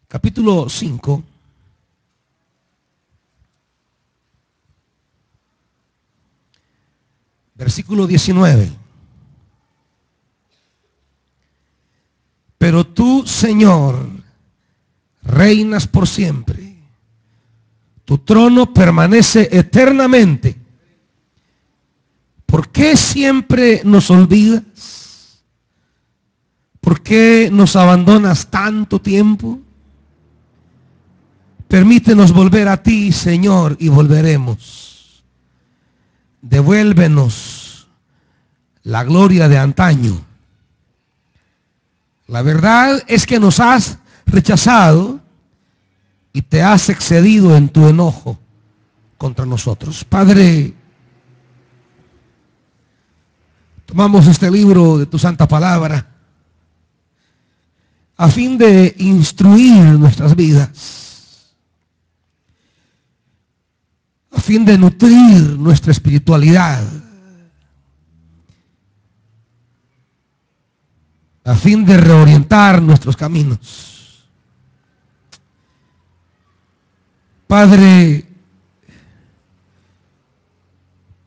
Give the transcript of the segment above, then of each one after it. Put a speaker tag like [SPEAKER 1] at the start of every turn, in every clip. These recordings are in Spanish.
[SPEAKER 1] capítulo 5, versículo 19. Pero tú, Señor, reinas por siempre. Tu trono permanece eternamente. ¿Por qué siempre nos olvidas? ¿Por qué nos abandonas tanto tiempo? Permítenos volver a ti, Señor, y volveremos. Devuélvenos la gloria de antaño. La verdad es que nos has rechazado y te has excedido en tu enojo contra nosotros. Padre, tomamos este libro de tu santa palabra a fin de instruir nuestras vidas, a fin de nutrir nuestra espiritualidad, a fin de reorientar nuestros caminos. Padre,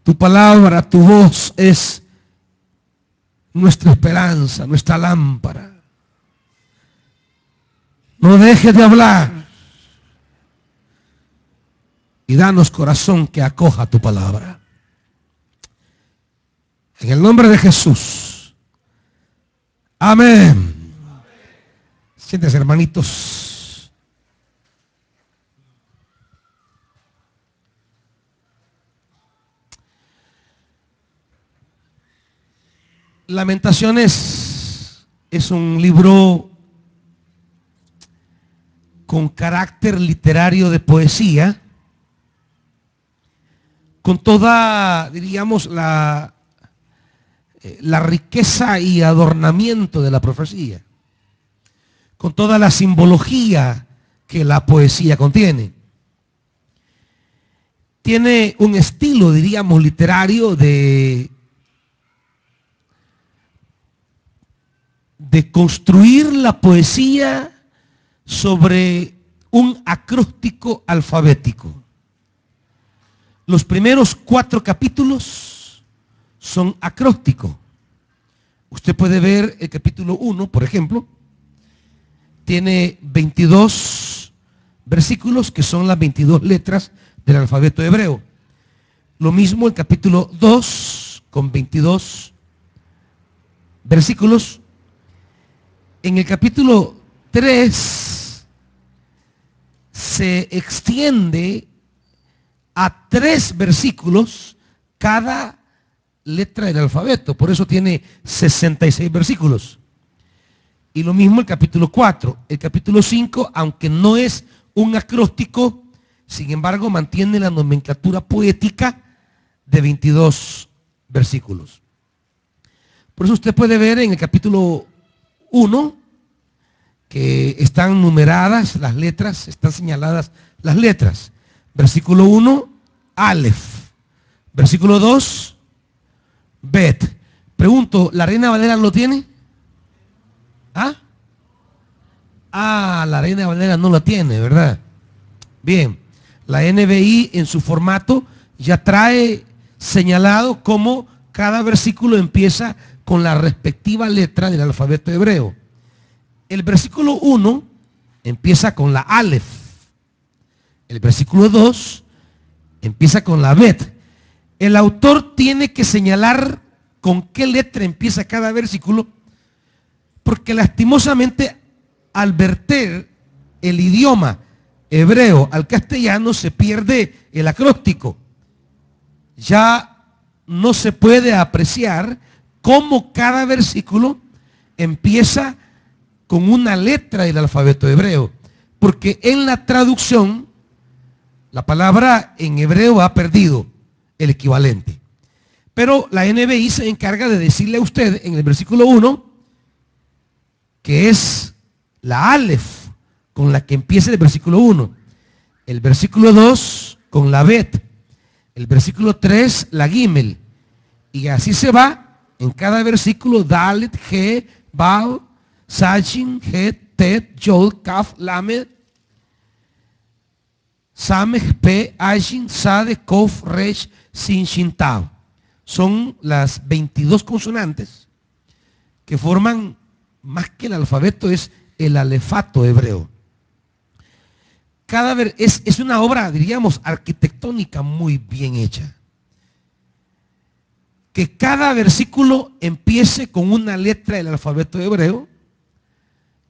[SPEAKER 1] tu palabra, tu voz es nuestra esperanza, nuestra lámpara. No dejes de hablar y danos corazón que acoja tu palabra. En el nombre de Jesús. Amén. Siéntense, hermanitos. Lamentaciones es un libro con carácter literario de poesía, con toda, diríamos, la riqueza y adornamiento de la profecía, con toda la simbología que la poesía contiene. Tiene un estilo, diríamos, literario de construir la poesía sobre un acróstico alfabético. Los primeros 4 capítulos son acrósticos. Usted puede ver el capítulo 1, por ejemplo, tiene 22 versículos que son las 22 letras del alfabeto hebreo. Lo mismo el capítulo 2 con 22 versículos. En el capítulo 3 se extiende a 3 versículos cada letra del alfabeto. Por eso tiene 66 versículos. Y lo mismo el capítulo 4. El capítulo 5, aunque no es un acróstico, sin embargo mantiene la nomenclatura poética de 22 versículos. Por eso usted puede ver en el capítulo 1 que están numeradas las letras, están señaladas las letras. Versículo 1, Aleph. Versículo 2, Bet. Pregunto, ¿la Reina Valera lo tiene? La Reina Valera no la tiene, ¿verdad? Bien, la NBI en su formato ya trae señalado cómo cada versículo empieza con la respectiva letra del alfabeto hebreo. El versículo 1 empieza con la Aleph. El versículo 2 empieza con la Bet. El autor tiene que señalar con qué letra empieza cada versículo, porque lastimosamente al verter el idioma hebreo al castellano se pierde el acróstico. Ya no se puede apreciar cómo cada versículo empieza con una letra del alfabeto hebreo, porque en la traducción la palabra en hebreo ha perdido el equivalente. Pero la NBI se encarga de decirle a usted en el versículo 1 que es la Aleph con la que empieza el versículo 1, el versículo 2 con la Bet, el versículo 3 la Gimel, y así se va en cada versículo Dalet, He, Baal, Sachin, Het, Tet, Yod, Kaf, Lamed, Samech, Pe, Ayin, Sade, Kof, Resh, Sin, Shin, Tau. Son las 22 consonantes que forman, más que el alfabeto, es el alefato hebreo. Es una obra, diríamos, arquitectónica muy bien hecha. Que cada versículo empiece con una letra del alfabeto hebreo.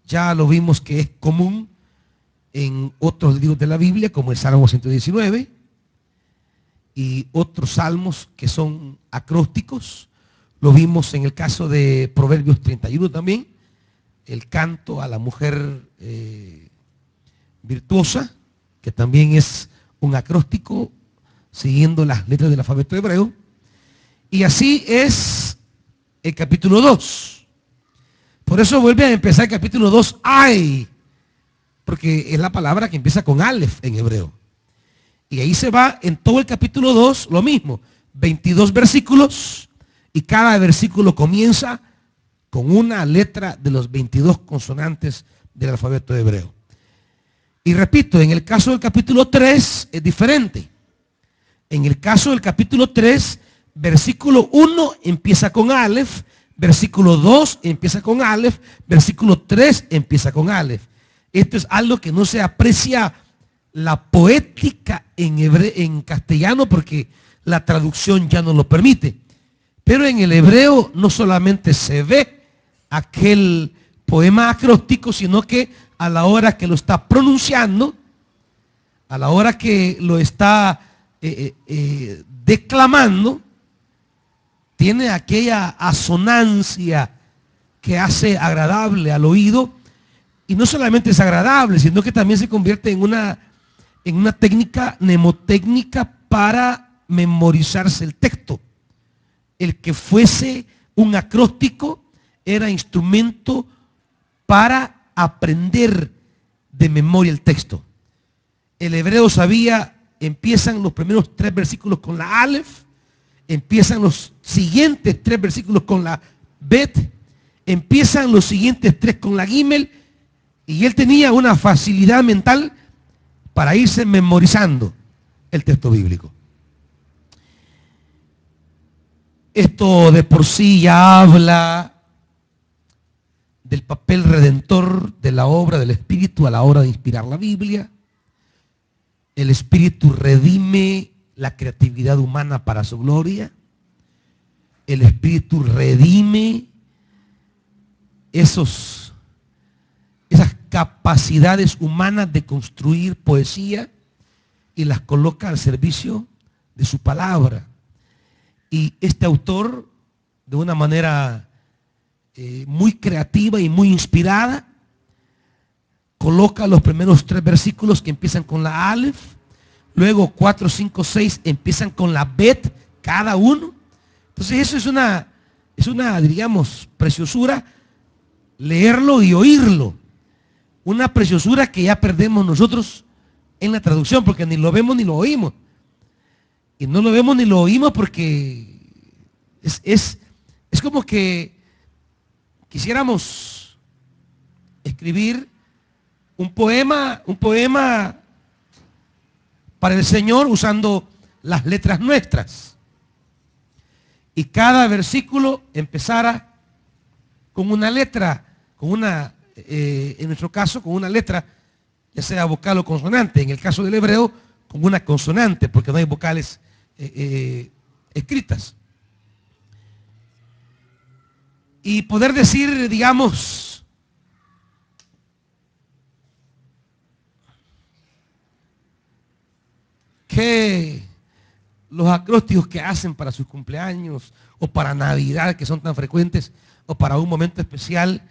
[SPEAKER 1] Ya lo vimos que es común en otros libros de la Biblia, como el Salmo 119 y otros salmos que son acrósticos. Lo vimos en el caso de Proverbios 31 también, el canto a la mujer virtuosa, que también es un acróstico siguiendo las letras del alfabeto hebreo. Y así es el capítulo 2. Por eso vuelve a empezar el capítulo 2, ay, porque es la palabra que empieza con Aleph en hebreo. Y ahí se va en todo el capítulo 2 lo mismo, 22 versículos, y cada versículo comienza con una letra de los 22 consonantes del alfabeto hebreo. Y repito, en el caso del capítulo 3 es diferente. En el caso del capítulo 3, versículo 1 empieza con Aleph, versículo 2 empieza con Aleph, versículo 3 empieza con Aleph. Esto es algo que no se aprecia la poética en castellano porque la traducción ya no lo permite. Pero en el hebreo no solamente se ve aquel poema acróstico, sino que a la hora que lo está pronunciando, a la hora que lo está declamando, tiene aquella asonancia que hace agradable al oído. Y no solamente es agradable, sino que también se convierte en una técnica mnemotécnica para memorizarse el texto. El que fuese un acróstico era instrumento para aprender de memoria el texto. El hebreo sabía, empiezan los primeros 3 versículos con la Aleph, empiezan los siguientes 3 versículos con la Bet, empiezan los siguientes 3 con la Gimel, y él tenía una facilidad mental para irse memorizando el texto bíblico. Esto de por sí ya habla del papel redentor de la obra del Espíritu a la hora de inspirar la Biblia. El Espíritu redime la creatividad humana para su gloria. El Espíritu redime esas capacidades humanas de construir poesía y las coloca al servicio de su palabra. Y este autor, de una manera muy creativa y muy inspirada, coloca los primeros 3 versículos que empiezan con la Aleph, luego 4, 5, 6 empiezan con la Bet, cada uno. Entonces eso es una, diríamos, preciosura, leerlo y oírlo. Una preciosura que ya perdemos nosotros en la traducción, porque ni lo vemos ni lo oímos. Y no lo vemos ni lo oímos porque es como que quisiéramos escribir un poema para el Señor usando las letras nuestras. Y cada versículo empezara con una letra, en nuestro caso, con una letra, ya sea vocal o consonante. En el caso del hebreo, con una consonante, porque no hay vocales escritas. Y poder decir, digamos, que los acrósticos que hacen para sus cumpleaños o para Navidad, que son tan frecuentes, o para un momento especial,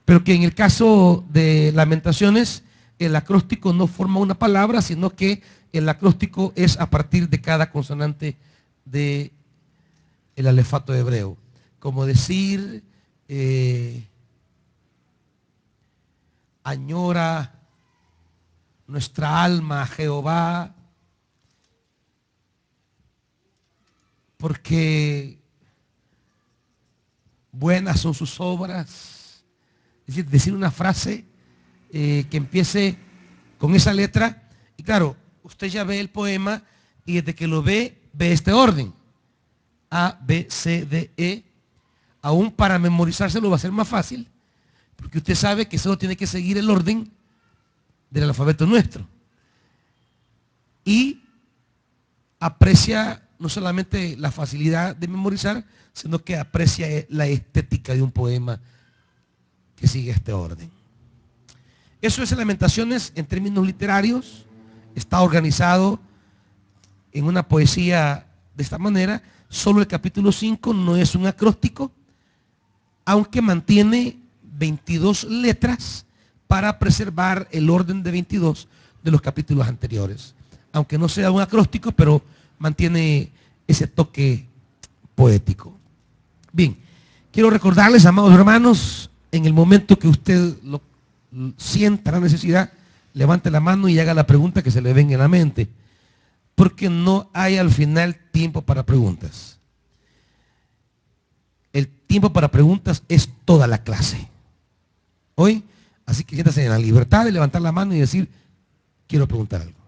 [SPEAKER 1] pero que en el caso de Lamentaciones, el acróstico no forma una palabra, sino que el acróstico es a partir de cada consonante del alefato hebreo. Como decir, añora nuestra alma a Jehová, porque buenas son sus obras. Es decir, decir una frase que empiece con esa letra. Y claro, usted ya ve el poema y desde que lo ve este orden. A, B, C, D, E. Aún para memorizárselo va a ser más fácil, porque usted sabe que solo tiene que seguir el orden del alfabeto nuestro. Y aprecia no solamente la facilidad de memorizar, sino que aprecia la estética de un poema que sigue este orden. Eso es Lamentaciones en términos literarios. Está organizado en una poesía de esta manera. Solo el capítulo 5 no es un acróstico, aunque mantiene 22 letras para preservar el orden de 22 de los capítulos anteriores. Aunque no sea un acróstico, pero mantiene ese toque poético. Bien, quiero recordarles, amados hermanos, en el momento que usted sienta la necesidad, levante la mano y haga la pregunta que se le venga en la mente, porque no hay al final tiempo para preguntas. El tiempo para preguntas es toda la clase. Hoy, así que siéntase en la libertad de levantar la mano y decir, quiero preguntar algo.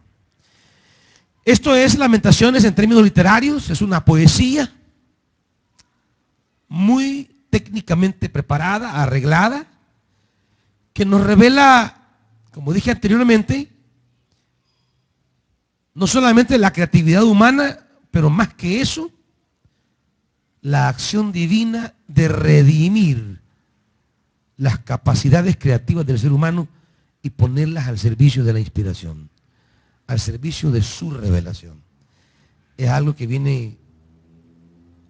[SPEAKER 1] Esto es Lamentaciones en términos literarios, es una poesía muy técnicamente preparada, arreglada, que nos revela, como dije anteriormente, no solamente la creatividad humana, pero más que eso, la acción divina de redimir las capacidades creativas del ser humano y ponerlas al servicio de la inspiración, al servicio de su revelación. Es algo que viene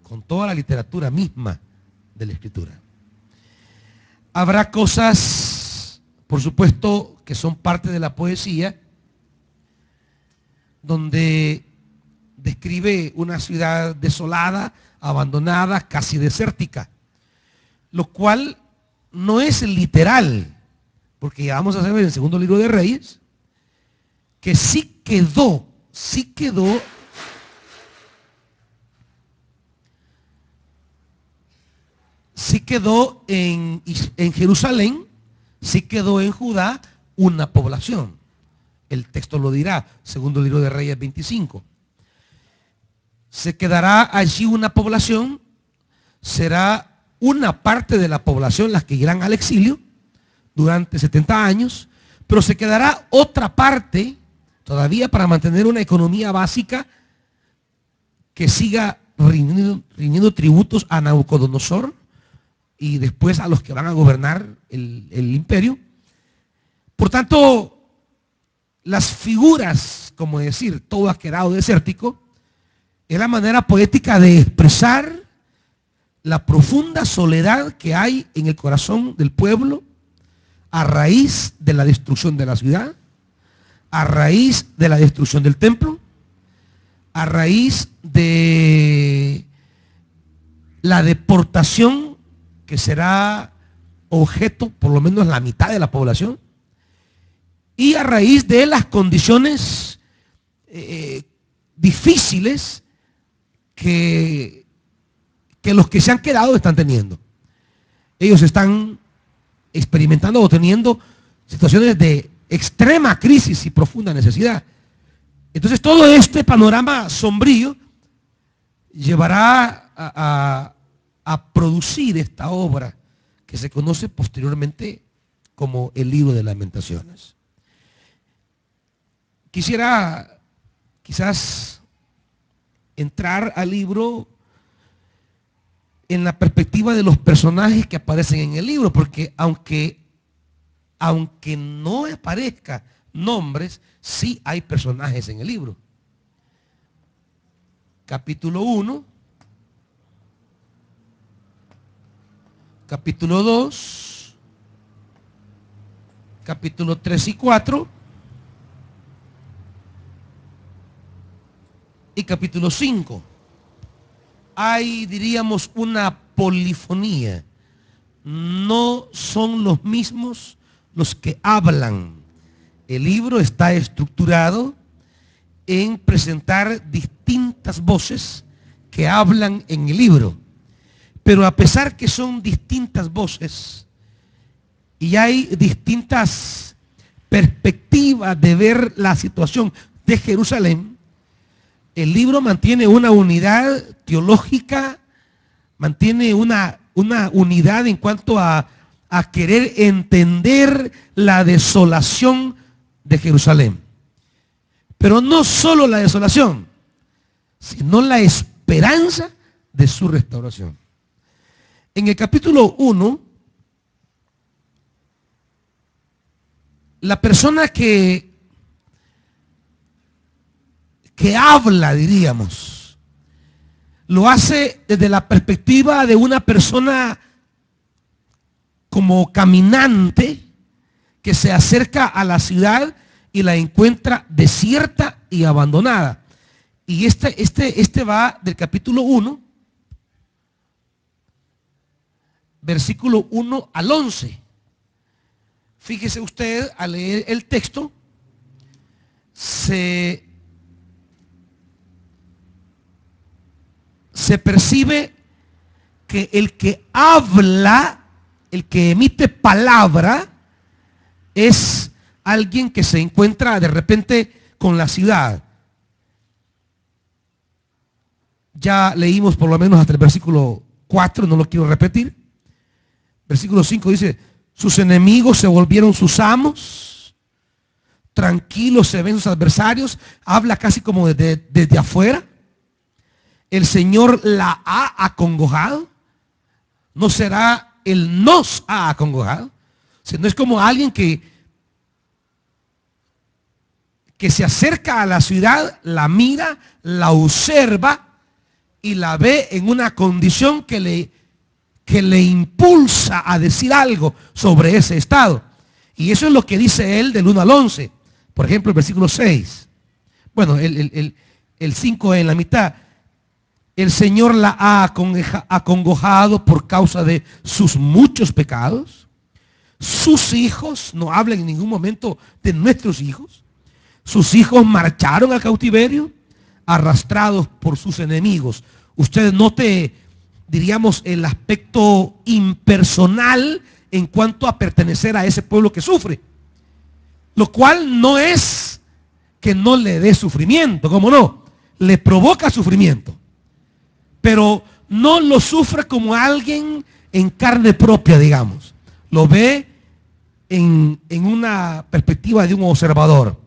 [SPEAKER 1] con toda la literatura misma de la Escritura. Habrá cosas, por supuesto, que son parte de la poesía, donde describe una ciudad desolada, abandonada, casi desértica, lo cual no es literal, porque ya vamos a saber en el segundo libro de Reyes, que sí quedó en Jerusalén, sí quedó en Judá una población. El texto lo dirá, segundo libro de Reyes 25. Se quedará allí una población, será una parte de la población las que irán al exilio durante 70 años, pero se quedará otra parte todavía para mantener una economía básica que siga rindiendo tributos a Nabucodonosor y después a los que van a gobernar el imperio. Por tanto, las figuras, como decir, todo ha quedado desértico, es la manera poética de expresar la profunda soledad que hay en el corazón del pueblo a raíz de la destrucción de la ciudad, a raíz de la destrucción del templo, a raíz de la deportación que será objeto, por lo menos la mitad de la población, y a raíz de las condiciones difíciles que los que se han quedado están teniendo. Ellos están experimentando o teniendo situaciones de extrema crisis y profunda necesidad. Entonces todo este panorama sombrío llevará a producir esta obra que se conoce posteriormente como el libro de Lamentaciones. Quisiera quizás entrar al libro en la perspectiva de los personajes que aparecen en el libro, porque aunque no aparezcan nombres, sí hay personajes en el libro. Capítulo 1, capítulo 2, capítulo 3 y 4, y capítulo 5. Hay, diríamos, una polifonía. No son los mismos los que hablan. El libro está estructurado en presentar distintas voces que hablan en el libro. Pero a pesar que son distintas voces y hay distintas perspectiva de ver la situación de Jerusalén, el libro mantiene una unidad teológica, mantiene una unidad en cuanto a querer entender la desolación de Jerusalén. Pero no solo la desolación, sino la esperanza de su restauración. En el capítulo 1, la persona que habla, diríamos, lo hace desde la perspectiva de una persona como caminante que se acerca a la ciudad y la encuentra desierta y abandonada. Y este va del capítulo 1, versículo 1 al 11. Fíjese usted, al leer el texto, se percibe que el que habla, el que emite palabra, es alguien que se encuentra de repente con la ciudad. Ya leímos por lo menos hasta el versículo 4, no lo quiero repetir. Versículo 5 dice: sus enemigos se volvieron sus amos, tranquilos se ven sus adversarios. Habla casi como desde afuera. El Señor la ha acongojado. No será el nos ha acongojado, sino es como alguien que se acerca a la ciudad, la mira, la observa y la ve en una condición que le impulsa a decir algo sobre ese estado. Y eso es lo que dice él del 1 al 11. Por ejemplo, el versículo 6. Bueno, el 5 en la mitad. El Señor la ha acongojado por causa de sus muchos pecados. Sus hijos, no habla en ningún momento de nuestros hijos. Sus hijos marcharon al cautiverio, arrastrados por sus enemigos. Usted note, diríamos, el aspecto impersonal en cuanto a pertenecer a ese pueblo que sufre. Lo cual no es que no le dé sufrimiento, ¿cómo no? Le provoca sufrimiento. Pero no lo sufre como alguien en carne propia, digamos. Lo ve en una perspectiva de un observador.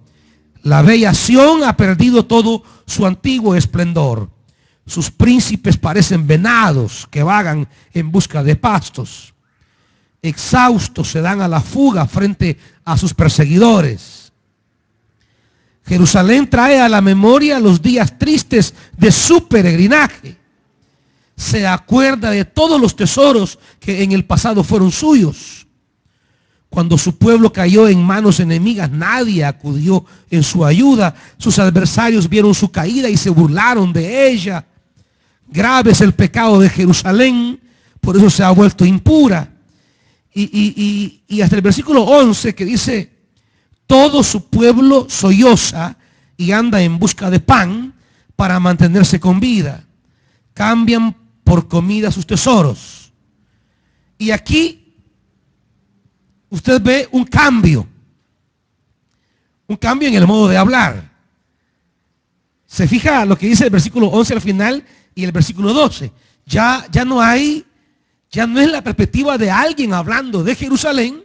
[SPEAKER 1] La bella Sión ha perdido todo su antiguo esplendor. Sus príncipes parecen venados que vagan en busca de pastos. Exhaustos se dan a la fuga frente a sus perseguidores. Jerusalén trae a la memoria los días tristes de su peregrinaje. Se acuerda de todos los tesoros que en el pasado fueron suyos. Cuando su pueblo cayó en manos enemigas, nadie acudió en su ayuda. Sus adversarios vieron su caída y se burlaron de ella. Grave es el pecado de Jerusalén, por eso se ha vuelto impura. Y hasta el versículo 11 que dice: todo su pueblo solloza y anda en busca de pan para mantenerse con vida. Cambian por comida sus tesoros. Y aquí usted ve un cambio en el modo de hablar. Se fija lo que dice el versículo 11 al final y el versículo 12. Ya no es la perspectiva de alguien hablando de Jerusalén,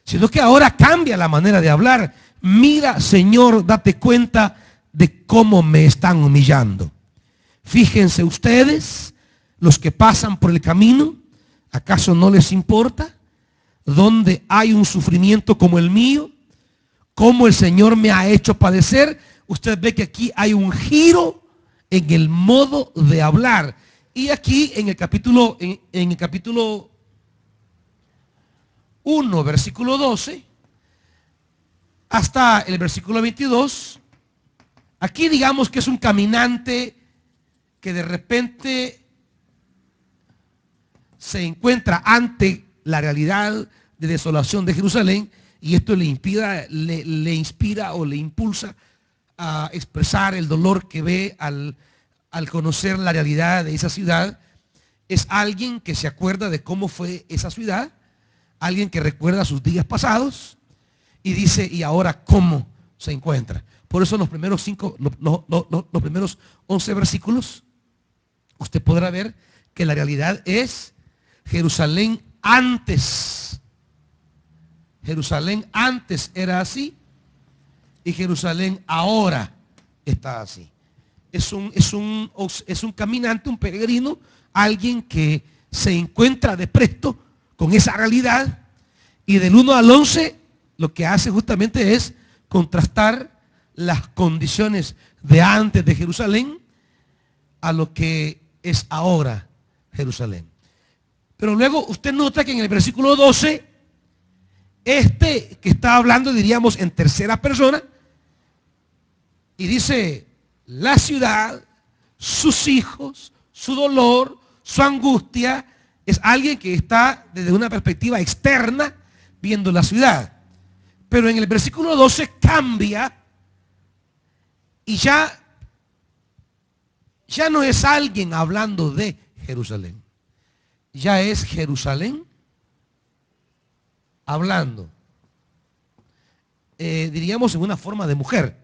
[SPEAKER 1] sino que ahora cambia la manera de hablar. Mira, Señor, date cuenta de cómo me están humillando. Fíjense ustedes, los que pasan por el camino, ¿acaso no les importa? Donde hay un sufrimiento como el mío, como el Señor me ha hecho padecer. Usted ve que aquí hay un giro en el modo de hablar. Y aquí en el capítulo 1, versículo 12, hasta el versículo 22, aquí digamos que es un caminante que de repente se encuentra ante la realidad de desolación de Jerusalén, y esto le inspira o le impulsa a expresar el dolor que ve al conocer la realidad de esa ciudad. Es alguien que se acuerda de cómo fue esa ciudad, alguien que recuerda sus días pasados, y dice, ¿y ahora cómo se encuentra? Por eso los primeros los primeros 11 versículos, usted podrá ver que la realidad es Jerusalén antes. Jerusalén antes era así y Jerusalén ahora está así. Es un caminante, un peregrino, alguien que se encuentra de presto con esa realidad, y del 1 al 11 lo que hace justamente es contrastar las condiciones de antes de Jerusalén a lo que es ahora Jerusalén. Pero luego usted nota que en el versículo 12, que está hablando, diríamos, en tercera persona, y dice, la ciudad, sus hijos, su dolor, su angustia, es alguien que está desde una perspectiva externa viendo la ciudad. Pero en el versículo 12 cambia y ya no es alguien hablando de Jerusalén. Ya es Jerusalén hablando, diríamos, en una forma de mujer.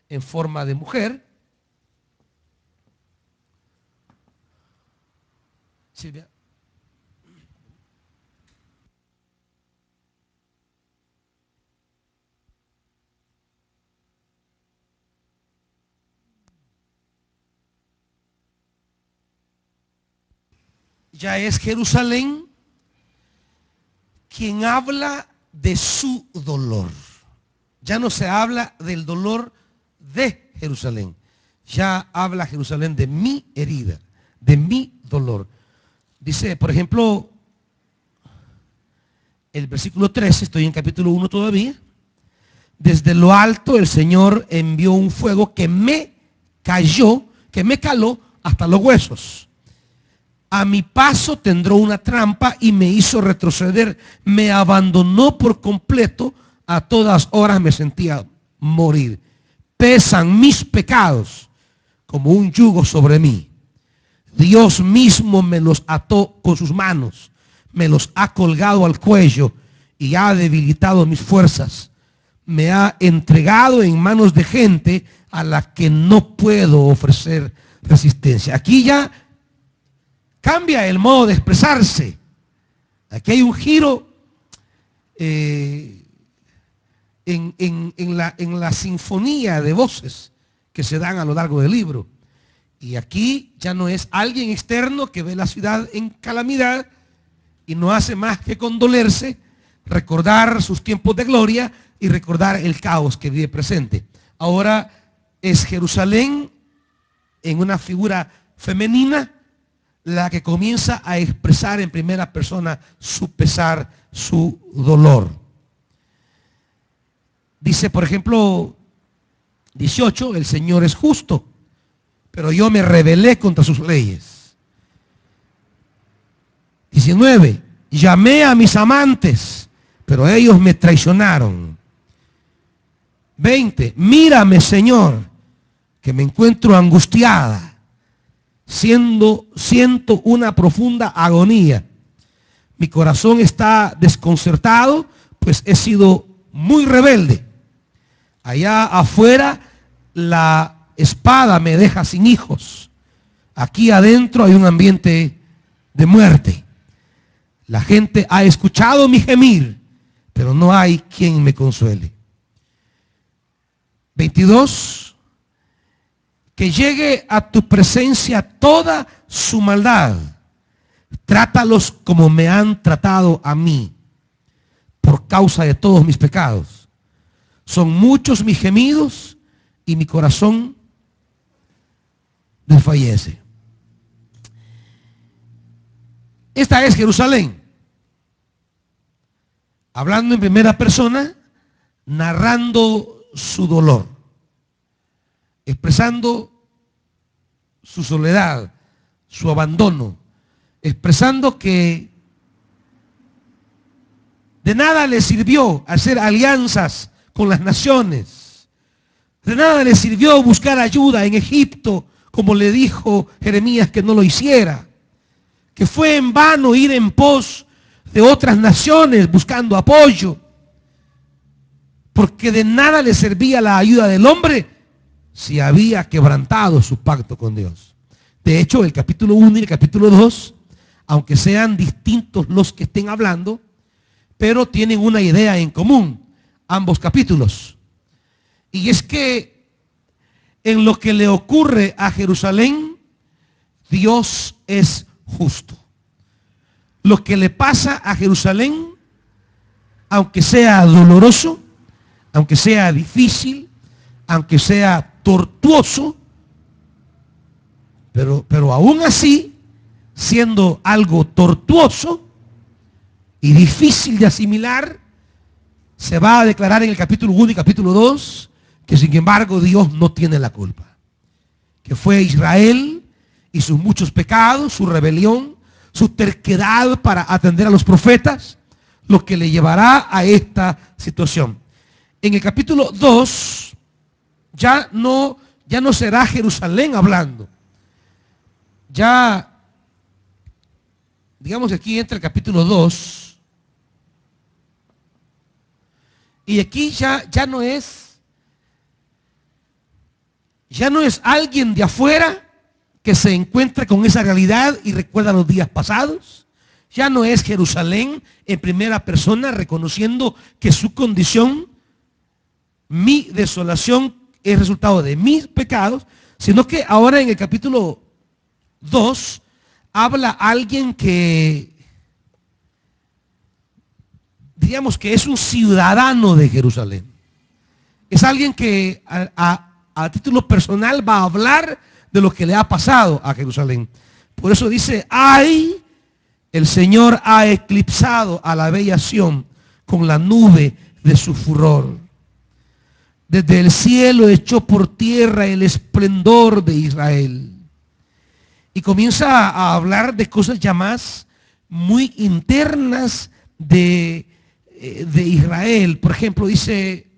[SPEAKER 1] En forma de mujer. Silvia. Ya es Jerusalén quien habla de su dolor. Ya no se habla del dolor de Jerusalén. Ya habla Jerusalén de mi herida, de mi dolor. Dice, por ejemplo, el versículo 13, estoy en capítulo 1 todavía. Desde lo alto el Señor envió un fuego que me caló hasta los huesos. A mi paso tendró una trampa y me hizo retroceder. Me abandonó por completo. A todas horas me sentía morir. Pesan mis pecados como un yugo sobre mí. Dios mismo me los ató con sus manos. Me los ha colgado al cuello y ha debilitado mis fuerzas. Me ha entregado en manos de gente a la que no puedo ofrecer resistencia. Aquí ya cambia el modo de expresarse. Aquí hay un giro en la sinfonía de voces que se dan a lo largo del libro. Y aquí ya no es alguien externo que ve la ciudad en calamidad y no hace más que condolerse, recordar sus tiempos de gloria y recordar el caos que vive presente. Ahora es Jerusalén en una figura femenina la que comienza a expresar en primera persona su pesar, su dolor. Dice, por ejemplo, 18, el Señor es justo, pero yo me rebelé contra sus leyes. 19, llamé a mis amantes, pero ellos me traicionaron. 20, mírame, Señor, que me encuentro angustiada. Siento una profunda agonía. Mi corazón está desconcertado, pues he sido muy rebelde. Allá afuera la espada me deja sin hijos. Aquí adentro hay un ambiente de muerte. La gente ha escuchado mi gemir, pero no hay quien me consuele. 22. Que llegue a tu presencia toda su maldad. Trátalos como me han tratado a mí, por causa de todos mis pecados. Son muchos mis gemidos y mi corazón desfallece. Esta es Jerusalén, hablando en primera persona, narrando su dolor, expresando su soledad, su abandono, expresando que de nada le sirvió hacer alianzas con las naciones, de nada le sirvió buscar ayuda en Egipto, como le dijo Jeremías que no lo hiciera, que fue en vano ir en pos de otras naciones buscando apoyo, porque de nada le servía la ayuda del hombre si había quebrantado su pacto con Dios. De hecho, el capítulo 1 y el capítulo 2, aunque sean distintos los que estén hablando, pero tienen una idea en común, ambos capítulos. Y es que en lo que le ocurre a Jerusalén, Dios es justo. Lo que le pasa a Jerusalén, aunque sea doloroso, aunque sea difícil, aunque sea tortuoso, pero aún así, siendo algo tortuoso y difícil de asimilar, se va a declarar en el capítulo 1 y capítulo 2 que sin embargo Dios no tiene la culpa. Que fue Israel y sus muchos pecados, su rebelión, su terquedad para atender a los profetas, lo que le llevará a esta situación. En el capítulo 2 ya no será Jerusalén hablando. Ya, digamos que aquí entra el capítulo 2. Y aquí ya no es alguien de afuera que se encuentra con esa realidad y recuerda los días pasados. Ya no es Jerusalén en primera persona reconociendo que su condición, mi desolación, es resultado de mis pecados, sino que ahora en el capítulo 2 habla alguien que, digamos que es un ciudadano de Jerusalén. Es alguien que a título personal va a hablar de lo que le ha pasado a Jerusalén. Por eso dice, ¡ay! El Señor ha eclipsado a la bella Sión con la nube de su furor. Desde el cielo echó por tierra el esplendor de Israel. Y comienza a hablar de cosas ya más muy internas de Israel. Por ejemplo, dice,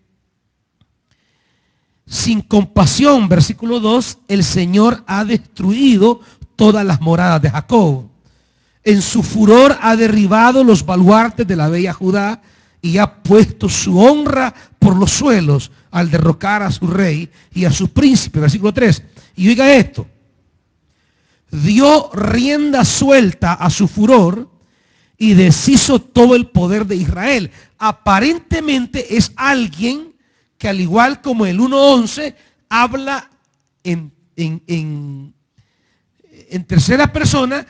[SPEAKER 1] sin compasión, versículo 2, el Señor ha destruido todas las moradas de Jacob. En su furor ha derribado los baluartes de la bella Judá y ha puesto su honra por los suelos al derrocar a su rey y a su príncipe. Versículo 3. Y oiga esto. Dio rienda suelta a su furor y deshizo todo el poder de Israel. Aparentemente es alguien que, al igual como el 1:11, habla en tercera persona,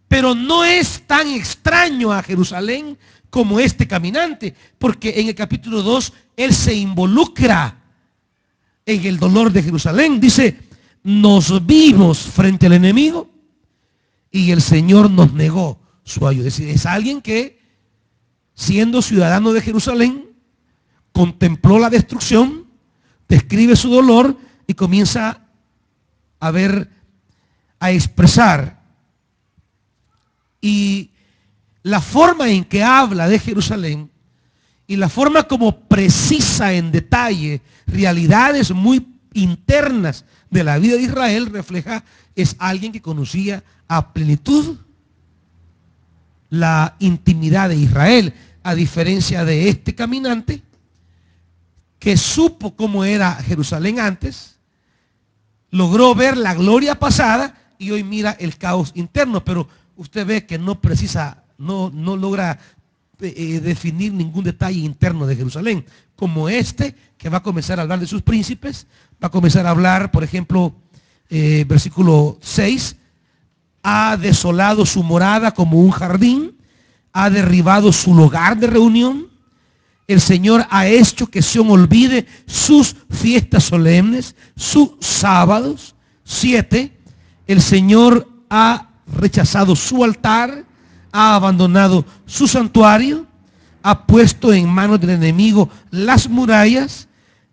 [SPEAKER 1] pero no es tan extraño a Jerusalén como este caminante, porque en el capítulo 2 él se involucra en el dolor de Jerusalén. Dice, nos vimos frente al enemigo y el Señor nos negó su ayuda. Es decir, es alguien que, siendo ciudadano de Jerusalén, contempló la destrucción, describe su dolor y comienza a expresar. Y la forma en que habla de Jerusalén y la forma como precisa en detalle realidades muy internas de la vida de Israel refleja, es alguien que conocía a plenitud la intimidad de Israel, a diferencia de este caminante que supo cómo era Jerusalén antes, logró ver la gloria pasada y hoy mira el caos interno, pero usted ve que no logra definir ningún detalle interno de Jerusalén, como este que va a comenzar a hablar de sus príncipes, va a comenzar a hablar, por ejemplo, versículo 6, ha desolado su morada como un jardín, ha derribado su lugar de reunión, el Señor ha hecho que Sión olvide sus fiestas solemnes, sus sábados. 7, el Señor ha rechazado su altar, ha abandonado su santuario, ha puesto en manos del enemigo las murallas,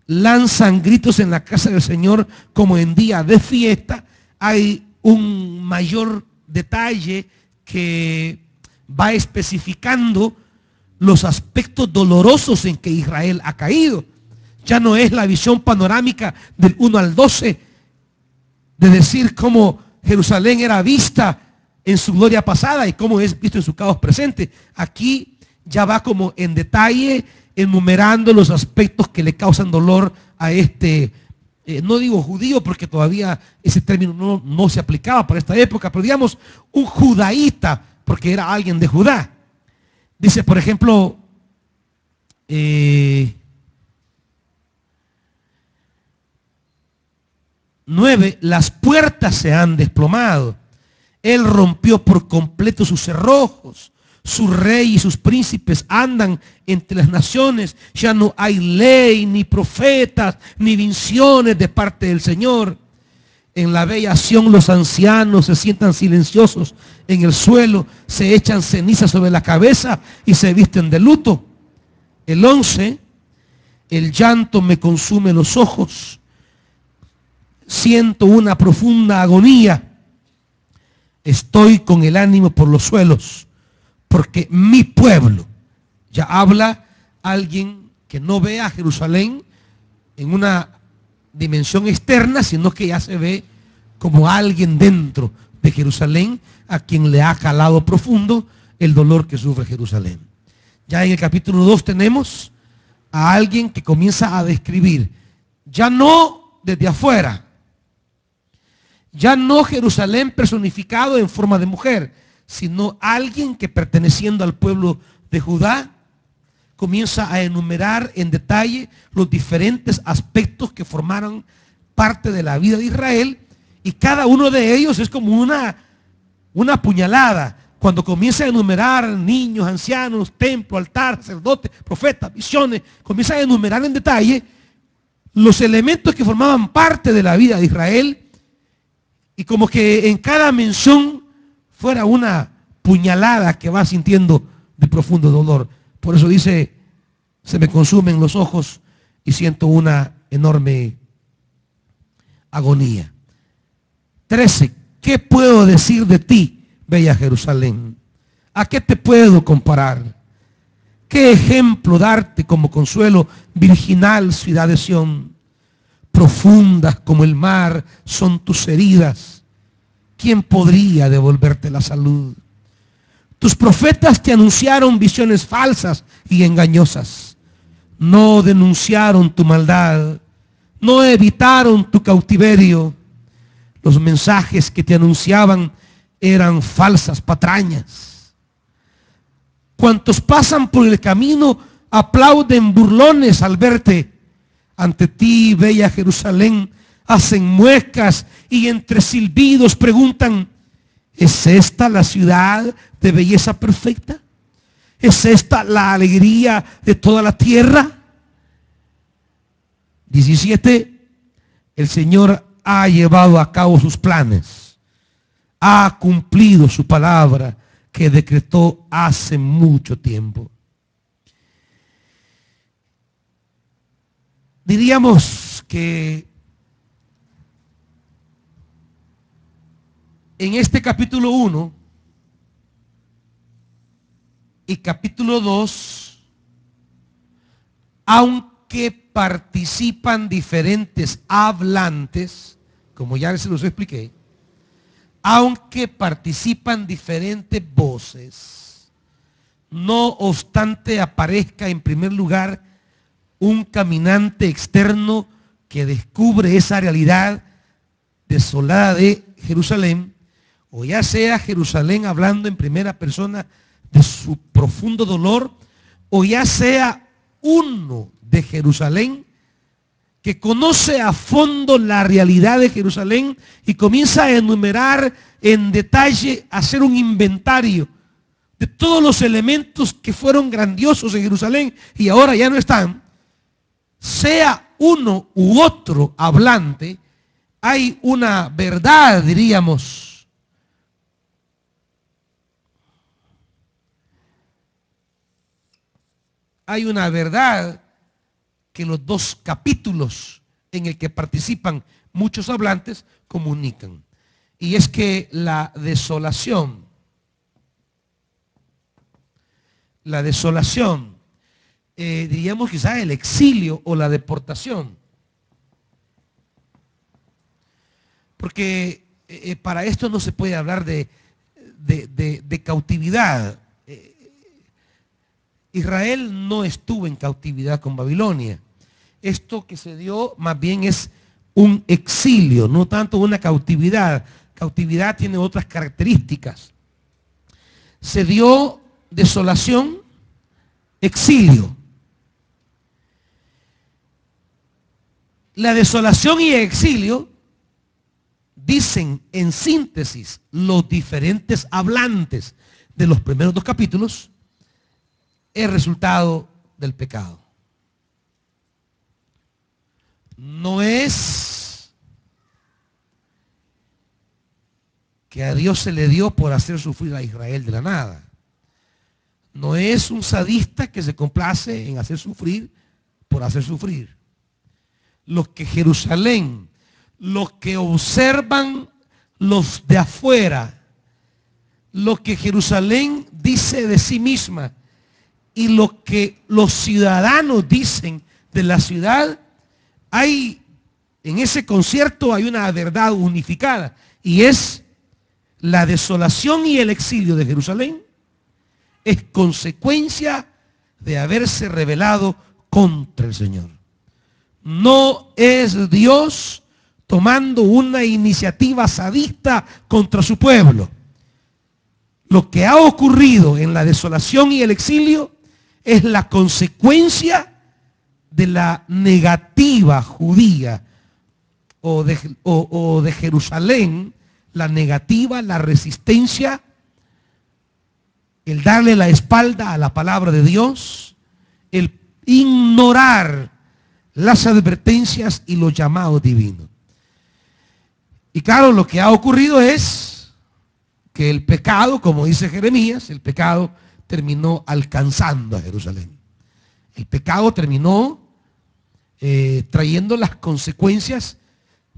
[SPEAKER 1] lanzan gritos en la casa del Señor como en día de fiesta. Hay un mayor detalle que va especificando los aspectos dolorosos en que Israel ha caído. Ya no es la visión panorámica del 1 al 12 de decir cómo Jerusalén era vista en su gloria pasada y cómo es visto en su caos presente. Aquí ya va como en detalle enumerando los aspectos que le causan dolor a este, no digo judío porque todavía ese término no se aplicaba para esta época, pero digamos un judaíta, porque era alguien de Judá. Dice, por ejemplo, 9, las puertas se han desplomado. Él rompió por completo sus cerrojos. Su rey y sus príncipes andan entre las naciones. Ya no hay ley, ni profetas, ni visiones de parte del Señor. En la bella Sión los ancianos se sientan silenciosos en el suelo, se echan ceniza sobre la cabeza y se visten de luto. El 11, el llanto me consume los ojos. Siento una profunda agonía. Estoy con el ánimo por los suelos, porque mi pueblo, ya habla alguien que no ve a Jerusalén en una dimensión externa, sino que ya se ve como alguien dentro de Jerusalén, a quien le ha calado profundo el dolor que sufre Jerusalén. Ya en el capítulo 2 tenemos a alguien que comienza a describir, ya no desde afuera, ya no Jerusalén personificado en forma de mujer, sino alguien que perteneciendo al pueblo de Judá comienza a enumerar en detalle los diferentes aspectos que formaron parte de la vida de Israel, y cada uno de ellos es como una puñalada. Cuando comienza a enumerar niños, ancianos, templo, altar, sacerdote, profetas, visiones, comienza a enumerar en detalle los elementos que formaban parte de la vida de Israel, y como que en cada mención fuera una puñalada que va sintiendo de profundo dolor. Por eso dice, se me consumen los ojos y siento una enorme agonía. 13, ¿qué puedo decir de ti, bella Jerusalén? ¿A qué te puedo comparar? ¿Qué ejemplo darte como consuelo, virginal ciudad de Sión? Profundas como el mar son tus heridas. ¿Quién podría devolverte la salud? Tus profetas te anunciaron visiones falsas y engañosas. No denunciaron tu maldad. No evitaron tu cautiverio. Los mensajes que te anunciaban eran falsas patrañas. Cuantos pasan por el camino aplauden burlones al verte. Ante ti, bella Jerusalén, hacen muecas y entre silbidos preguntan, ¿es esta la ciudad de belleza perfecta? ¿Es esta la alegría de toda la tierra? 17, el Señor ha llevado a cabo sus planes, ha cumplido su palabra que decretó hace mucho tiempo. Diríamos que en este capítulo 1 y capítulo 2, aunque participan diferentes hablantes, como ya se los expliqué, aunque participan diferentes voces, no obstante aparezca en primer lugar un caminante externo que descubre esa realidad desolada de Jerusalén, o ya sea Jerusalén hablando en primera persona de su profundo dolor, o ya sea uno de Jerusalén que conoce a fondo la realidad de Jerusalén y comienza a enumerar en detalle, a hacer un inventario de todos los elementos que fueron grandiosos en Jerusalén y ahora ya no están. Sea uno u otro hablante, hay una verdad, diríamos, hay una verdad que los dos capítulos en el que participan muchos hablantes comunican. Y es que la desolación, diríamos quizás el exilio o la deportación, porque para esto no se puede hablar de cautividad. Israel no estuvo en cautividad con Babilonia. Esto que se dio más bien es un exilio, no tanto una cautividad. Cautividad tiene otras características. Se dio desolación, exilio. La desolación y el exilio, dicen en síntesis los diferentes hablantes de los primeros dos capítulos, es resultado del pecado. No es que a Dios se le dio por hacer sufrir a Israel de la nada. No es un sadista que se complace en hacer sufrir por hacer sufrir. Los que Jerusalén, los que observan los de afuera, lo que Jerusalén dice de sí misma y lo que los ciudadanos dicen de la ciudad, hay en ese concierto hay una verdad unificada, y es la desolación y el exilio de Jerusalén es consecuencia de haberse rebelado contra el Señor. No es Dios tomando una iniciativa sadista contra su pueblo. Lo que ha ocurrido en la desolación y el exilio es la consecuencia de la negativa judía o de Jerusalén, la negativa, la resistencia, el darle la espalda a la palabra de Dios, el ignorar las advertencias y los llamados divinos. Y claro, lo que ha ocurrido es que el pecado, como dice Jeremías, el pecado terminó alcanzando a Jerusalén. El pecado terminó trayendo las consecuencias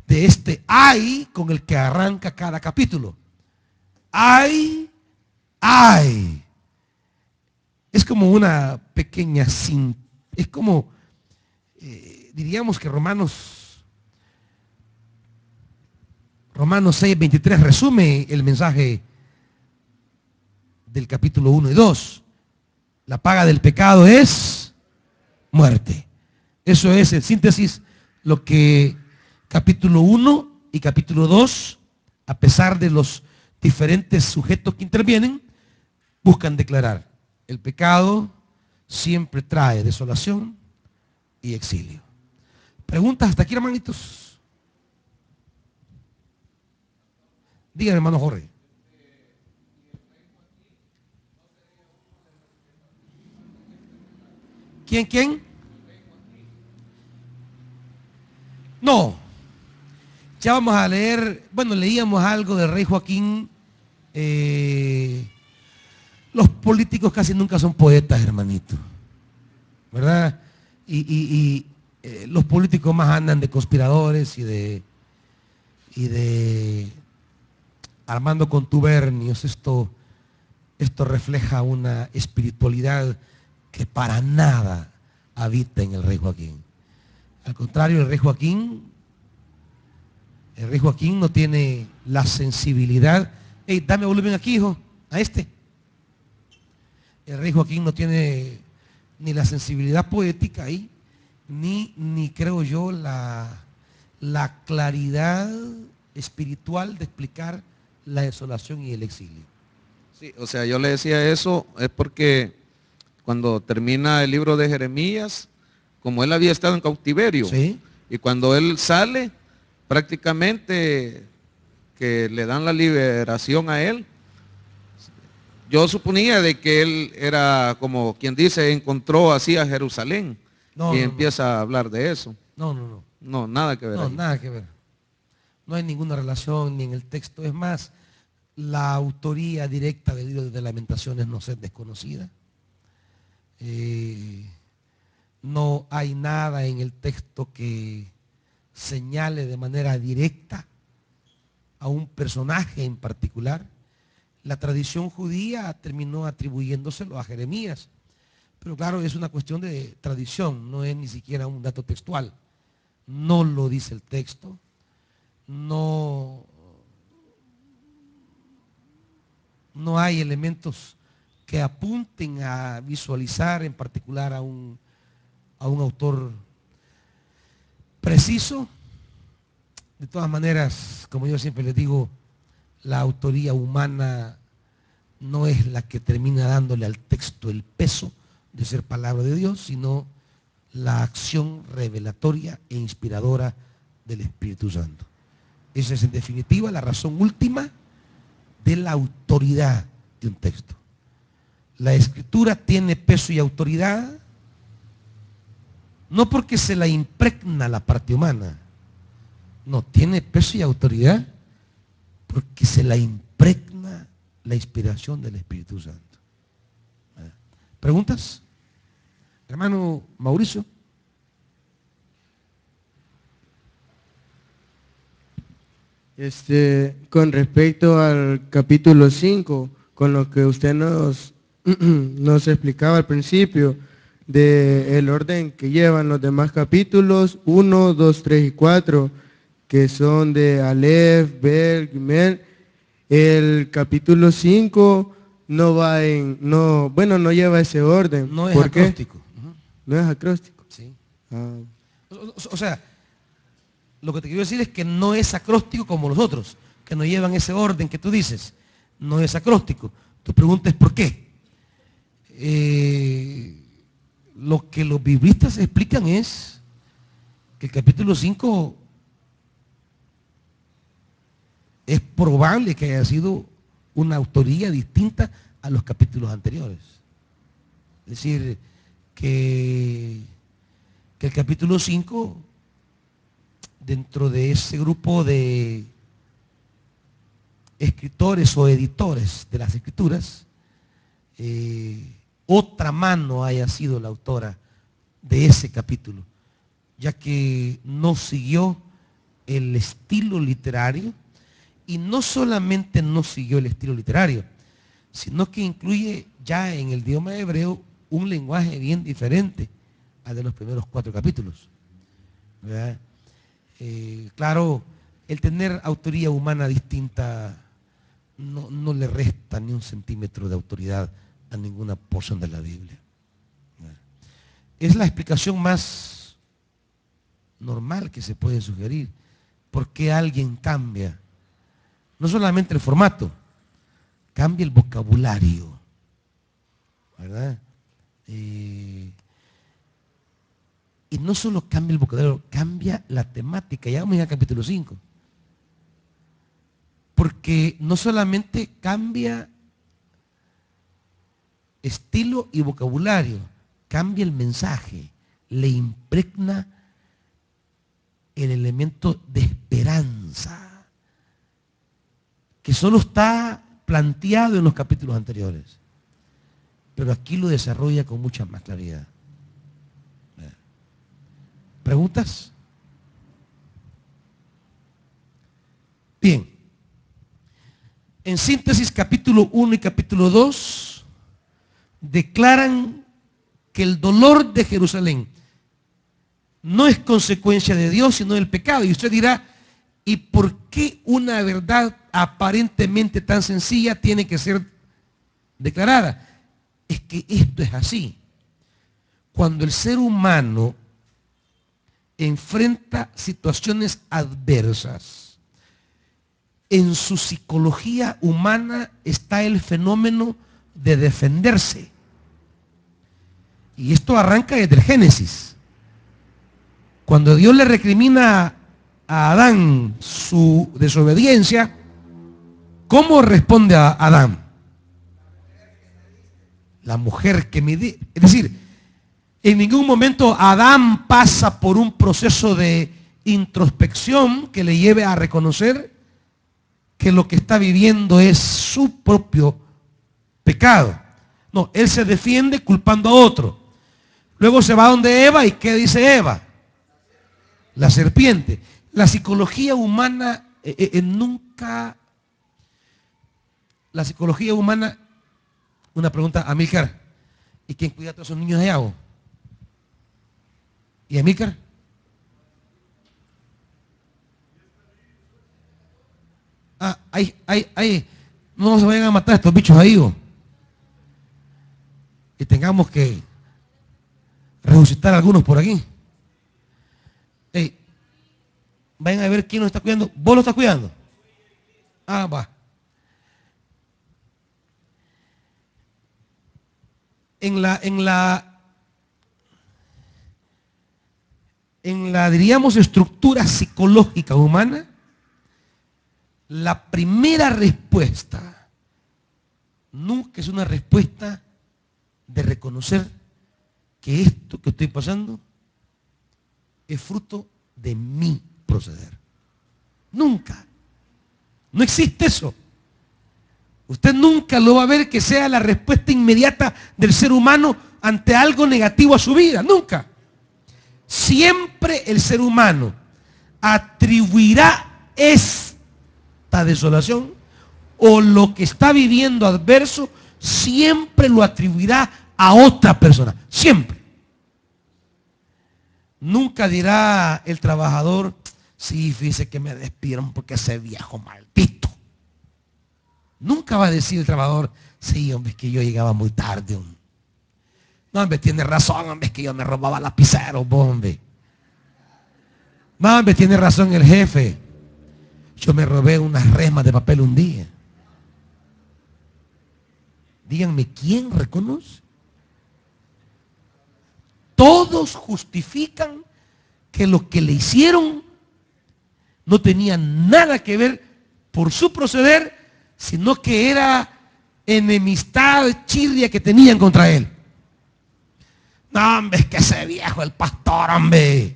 [SPEAKER 1] de este ay con el que arranca cada capítulo. Ay. Es como una pequeña es como, diríamos que Romanos 6:23 resume el mensaje del capítulo 1 y 2. La paga del pecado es muerte. Eso es en síntesis lo que capítulo 1 y capítulo 2, a pesar de los diferentes sujetos que intervienen, buscan declarar. El pecado siempre trae desolación y exilio. ¿Preguntas hasta aquí, hermanitos? Dígame, hermano Jorge. ¿Quién? No. Ya vamos a leer, bueno, leíamos algo del rey Joaquín. Los políticos casi nunca son poetas, hermanito. ¿Verdad? Y los políticos más andan de conspiradores y de armando contubernios. Esto refleja una espiritualidad que para nada habita en el rey Joaquín. Al contrario, el rey Joaquín no tiene la sensibilidad. Hey, dame volumen aquí, hijo, a este. El rey Joaquín no tiene ni la sensibilidad poética ahí, ni creo yo la claridad espiritual de explicar la desolación y el exilio.
[SPEAKER 2] Sí, o sea, yo le decía eso, es porque cuando termina el libro de Jeremías, como él había estado en cautiverio,
[SPEAKER 1] ¿Sí?
[SPEAKER 2] Y cuando él sale, prácticamente que le dan la liberación a él, yo suponía de que él era como quien dice, encontró así a Jerusalén y empieza a hablar de eso.
[SPEAKER 1] No.
[SPEAKER 2] No, nada que ver.
[SPEAKER 1] No, nada que ver. No hay ninguna relación ni en el texto. Es más, la autoría directa del libro de Lamentaciones no es desconocida. No hay nada en el texto que señale de manera directa a un personaje en particular. La tradición judía terminó atribuyéndoselo a Jeremías. Pero claro, es una cuestión de tradición, no es ni siquiera un dato textual. No lo dice el texto. No hay elementos que apunten a visualizar en particular a un autor preciso. De todas maneras, como yo siempre les digo, la autoría humana no es la que termina dándole al texto el peso de ser palabra de Dios, sino la acción revelatoria e inspiradora del Espíritu Santo. Esa es en definitiva la razón última de la autoridad de un texto. La Escritura tiene peso y autoridad no porque se la impregna la parte humana, no, tiene peso y autoridad porque se la impregna la inspiración del Espíritu Santo. ¿Preguntas? Hermano Mauricio.
[SPEAKER 3] Con respecto al capítulo 5, con lo que usted nos explicaba al principio, del orden que llevan los demás capítulos, 1, 2, 3 y 4, que son de Aleph, Bel, Gimel. El capítulo 5 no lleva ese orden.
[SPEAKER 1] No es
[SPEAKER 3] ¿Por
[SPEAKER 1] acróstico.
[SPEAKER 3] ¿No es acróstico?
[SPEAKER 1] Sí.
[SPEAKER 3] Ah.
[SPEAKER 1] O sea, lo que te quiero decir es que no es acróstico como los otros, que no llevan ese orden que tú dices. No es acróstico. Tu pregunta es ¿por qué? Lo que los biblistas explican es que el capítulo 5 es probable que haya sido una autoría distinta a los capítulos anteriores. Es decir, que el capítulo 5, dentro de ese grupo de escritores o editores de las Escrituras, otra mano haya sido la autora de ese capítulo, ya que no siguió el estilo literario, y no solamente no siguió el estilo literario, sino que incluye ya en el idioma hebreo un lenguaje bien diferente al de los primeros 4 capítulos. ¿Verdad? Claro, el tener autoría humana distinta no le resta ni un centímetro de autoridad a ninguna porción de la Biblia. Es la explicación más normal que se puede sugerir. ¿Por qué alguien cambia? No solamente el formato, cambia el vocabulario, ¿verdad? Y no solo cambia el vocabulario, cambia la temática. Ya vamos al capítulo 5. Porque no solamente cambia estilo y vocabulario, cambia el mensaje, le impregna el elemento de esperanza, que solo está planteado en los capítulos anteriores, pero aquí lo desarrolla con mucha más claridad. ¿Preguntas? Bien. En síntesis, capítulo 1 y capítulo 2 declaran que el dolor de Jerusalén no es consecuencia de Dios, sino del pecado. Y usted dirá, ¿y por qué una verdad aparentemente tan sencilla tiene que ser declarada? Es que esto es así. Cuando el ser humano enfrenta situaciones adversas, en su psicología humana está el fenómeno de defenderse. Y esto arranca desde el Génesis. Cuando Dios le recrimina a Adán su desobediencia, ¿cómo responde a Adán? La mujer que me di. Es decir, en ningún momento Adán pasa por un proceso de introspección que le lleve a reconocer que lo que está viviendo es su propio pecado. No, él se defiende culpando a otro. Luego se va donde Eva, y ¿qué dice Eva? La serpiente. La psicología humana la psicología humana, una pregunta a Amílcar, ¿y quién cuida a todos esos niños de agua? ¿Y Amílcar? No se vayan a matar estos bichos ahí. y tengamos que resucitar a algunos por aquí. Hey, vayan a ver quién nos está cuidando. ¿Vos lo estás cuidando? Ah, va. En la, diríamos, estructura psicológica humana, la primera respuesta nunca es una respuesta de reconocer que esto que estoy pasando es fruto de mi proceder. Nunca. No existe eso. Usted nunca lo va a ver que sea la respuesta inmediata del ser humano ante algo negativo a su vida. Nunca. Siempre el ser humano atribuirá esta desolación o lo que está viviendo adverso, siempre lo atribuirá a otra persona. Siempre. Nunca dirá el trabajador, sí, fíjese que me despidieron porque ese viejo maldito. Nunca va a decir el trabajador, sí, hombre, es que yo llegaba muy tarde. Hombre. No, hombre, tiene razón, hombre, es que yo me robaba lapiceros, hombre. No, hombre, tiene razón el jefe. Yo me robé unas resmas de papel un día. Díganme, ¿quién reconoce? Todos justifican que lo que le hicieron no tenía nada que ver por su proceder, sino que era enemistad, chirria que tenían contra él. No, hombre, es que ese viejo, el pastor, hombre.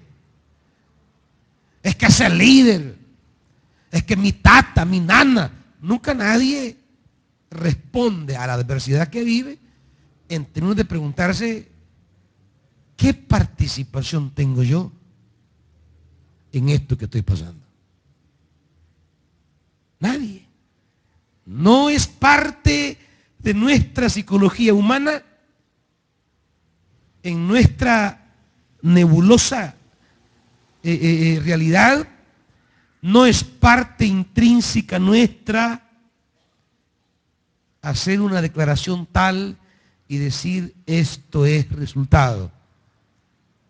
[SPEAKER 1] Es que ese líder. Es que mi tata, mi nana. Nunca nadie responde a la adversidad que vive en términos de preguntarse, ¿qué participación tengo yo en esto que estoy pasando? Nadie. No es parte de nuestra psicología humana, en nuestra nebulosa realidad, no es parte intrínseca nuestra hacer una declaración tal y decir esto es resultado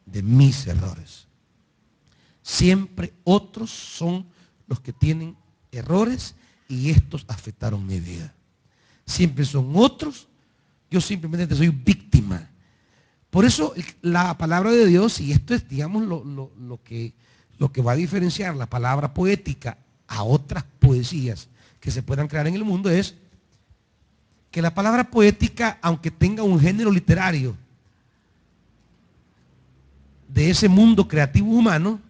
[SPEAKER 1] de mis errores. Siempre otros son los que tienen errores y estos afectaron mi vida. Siempre son otros, yo simplemente soy víctima. Por eso la palabra de Dios, y esto es, digamos, lo que va a diferenciar la palabra poética a otras poesías que se puedan crear en el mundo, es que la palabra poética, aunque tenga un género literario de ese mundo creativo humano,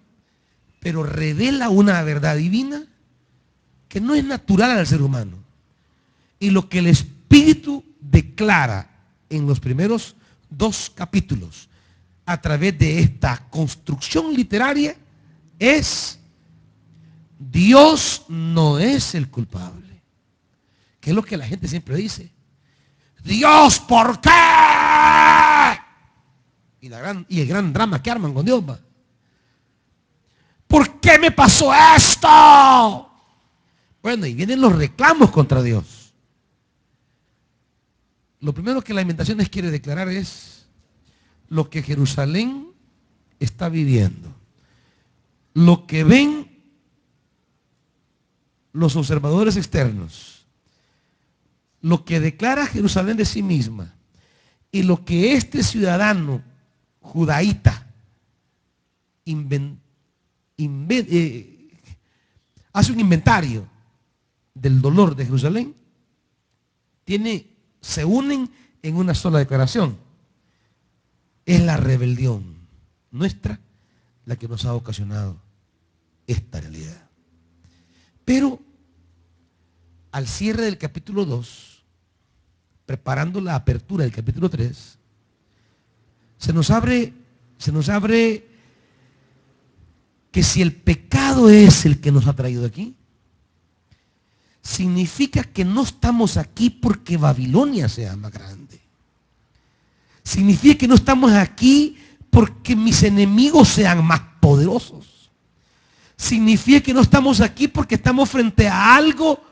[SPEAKER 1] pero revela una verdad divina que no es natural al ser humano. Y lo que el Espíritu declara en los primeros 2 capítulos a través de esta construcción literaria es: Dios no es el culpable. Que es lo que la gente siempre dice. Dios, ¿por qué? Y el gran drama que arman con Dios, va. ¿Por qué me pasó esto? Bueno, y vienen los reclamos contra Dios. Lo primero que Lamentaciones quiere declarar es lo que Jerusalén está viviendo. Lo que ven los observadores externos. Lo que declara Jerusalén de sí misma. Y lo que este ciudadano judaíta hace un inventario del dolor de Jerusalén, se unen en una sola declaración. Es la rebelión nuestra la que nos ha ocasionado esta realidad. Pero al cierre del capítulo 2, preparando la apertura del capítulo 3, se nos abre que si el pecado es el que nos ha traído aquí, significa que no estamos aquí porque Babilonia sea más grande. Significa que no estamos aquí porque mis enemigos sean más poderosos. Significa que no estamos aquí porque estamos frente a algo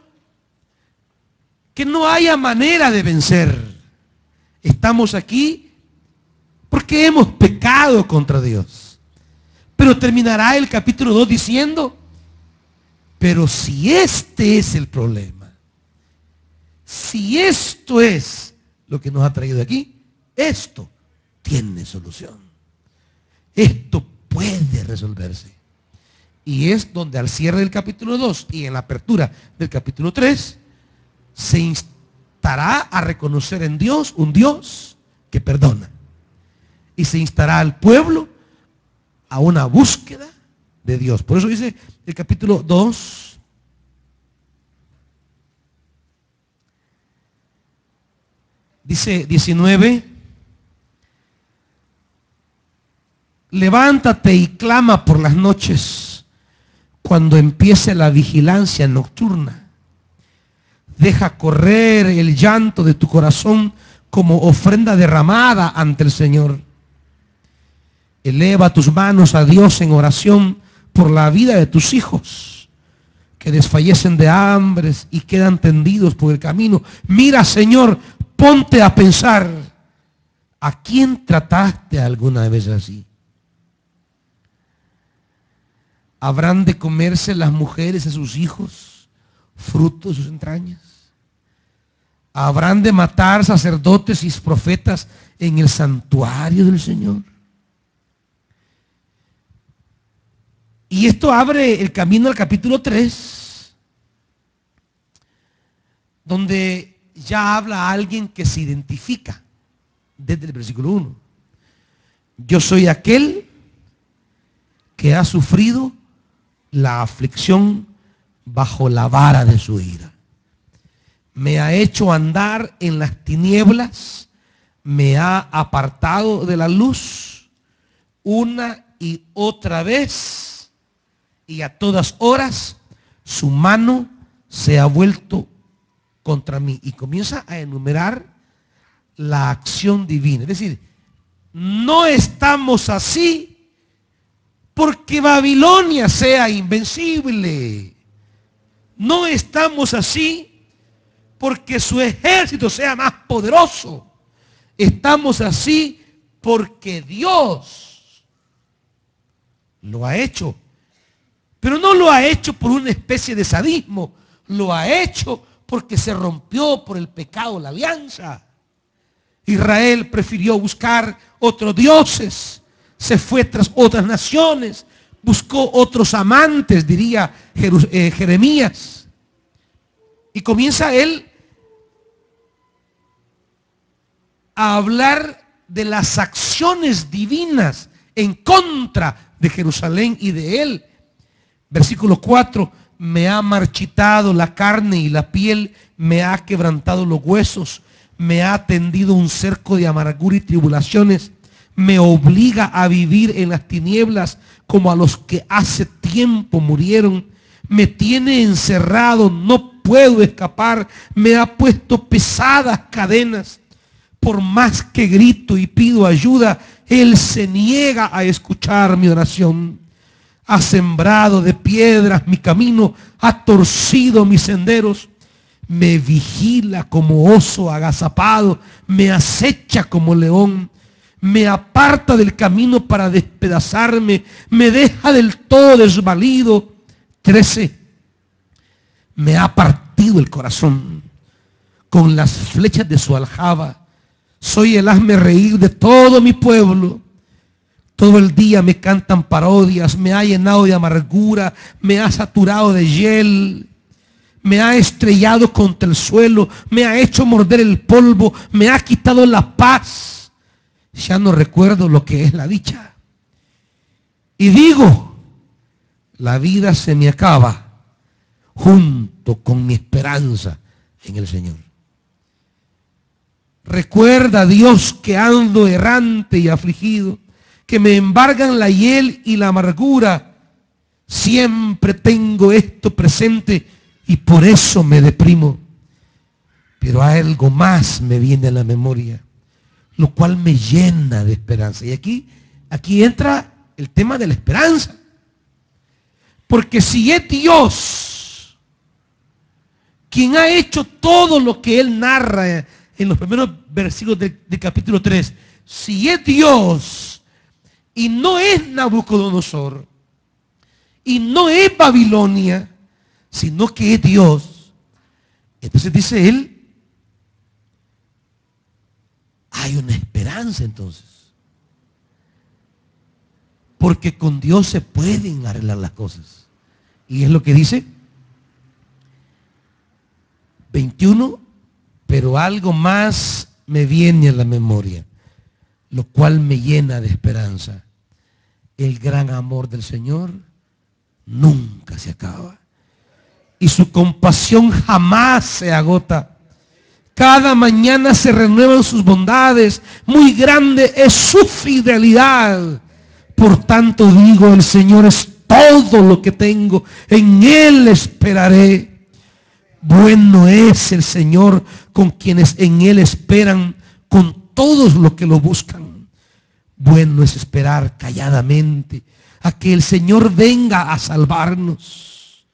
[SPEAKER 1] que no haya manera de vencer. Estamos aquí porque hemos pecado contra Dios. Pero terminará el capítulo 2 diciendo, pero si este es el problema, si esto es lo que nos ha traído aquí, esto tiene solución. Esto puede resolverse. Y es donde al cierre del capítulo 2 y en la apertura del capítulo 3 se instará a reconocer en Dios un Dios que perdona. Y se instará al pueblo a una búsqueda de Dios. Por eso dice el capítulo 2, dice 19, levántate y clama por las noches, cuando empiece la vigilancia nocturna. Deja correr el llanto de tu corazón como ofrenda derramada ante el Señor. Eleva tus manos a Dios en oración por la vida de tus hijos, que desfallecen de hambre y quedan tendidos por el camino. Mira, Señor, ponte a pensar, ¿a quién trataste alguna vez así? ¿Habrán de comerse las mujeres a sus hijos, fruto de sus entrañas? ¿Habrán de matar sacerdotes y profetas en el santuario del Señor? Y esto abre el camino al capítulo 3, donde ya habla alguien que se identifica desde el versículo 1. Yo soy aquel que ha sufrido la aflicción bajo la vara de su ira. Me ha hecho andar en las tinieblas, me ha apartado de la luz una y otra vez, y a todas horas su mano se ha vuelto contra mí. Y comienza a enumerar la acción divina. Es decir, no estamos así porque Babilonia sea invencible. No estamos así porque su ejército sea más poderoso. Estamos así porque Dios lo ha hecho. Pero no lo ha hecho por una especie de sadismo. Lo ha hecho porque se rompió por el pecado la alianza. Israel prefirió buscar otros dioses. Se fue tras otras naciones. Buscó otros amantes, diría Jeremías. Y comienza él a hablar de las acciones divinas en contra de Jerusalén y de él. Versículo 4, me ha marchitado la carne y la piel, me ha quebrantado los huesos, me ha tendido un cerco de amargura y tribulaciones, me obliga a vivir en las tinieblas como a los que hace tiempo murieron, me tiene encerrado, no puedo escapar, me ha puesto pesadas cadenas. Por más que grito y pido ayuda, Él se niega a escuchar mi oración. Ha sembrado de piedras mi camino, ha torcido mis senderos, me vigila como oso agazapado, me acecha como león, me aparta del camino para despedazarme, me deja del todo desvalido. 13. Me ha partido el corazón con las flechas de su aljaba. Soy el hazme reír de todo mi pueblo. Todo el día me cantan parodias, me ha llenado de amargura, me ha saturado de hiel, me ha estrellado contra el suelo, me ha hecho morder el polvo, me ha quitado la paz. Ya no recuerdo lo que es la dicha. Y digo, la vida se me acaba junto con mi esperanza en el Señor. Recuerda, Dios, que ando errante y afligido, que me embargan la hiel y la amargura. Siempre tengo esto presente y por eso me deprimo. Pero algo más me viene a la memoria, lo cual me llena de esperanza. Y aquí entra el tema de la esperanza. Porque si es Dios quien ha hecho todo lo que Él narra en los primeros versículos del capítulo 3, si es Dios y no es Nabucodonosor y no es Babilonia, sino que es Dios, entonces dice él, hay una esperanza entonces. Porque con Dios se pueden arreglar las cosas. Y es lo que dice 21, pero algo más me viene a la memoria, lo cual me llena de esperanza. El gran amor del Señor nunca se acaba. Y su compasión jamás se agota. Cada mañana se renuevan sus bondades. Muy grande es su fidelidad. Por tanto digo, el Señor es todo lo que tengo. En Él esperaré. Bueno es el Señor con quienes en Él esperan, con todos los que lo buscan. Bueno es esperar calladamente a que el Señor venga a salvarnos.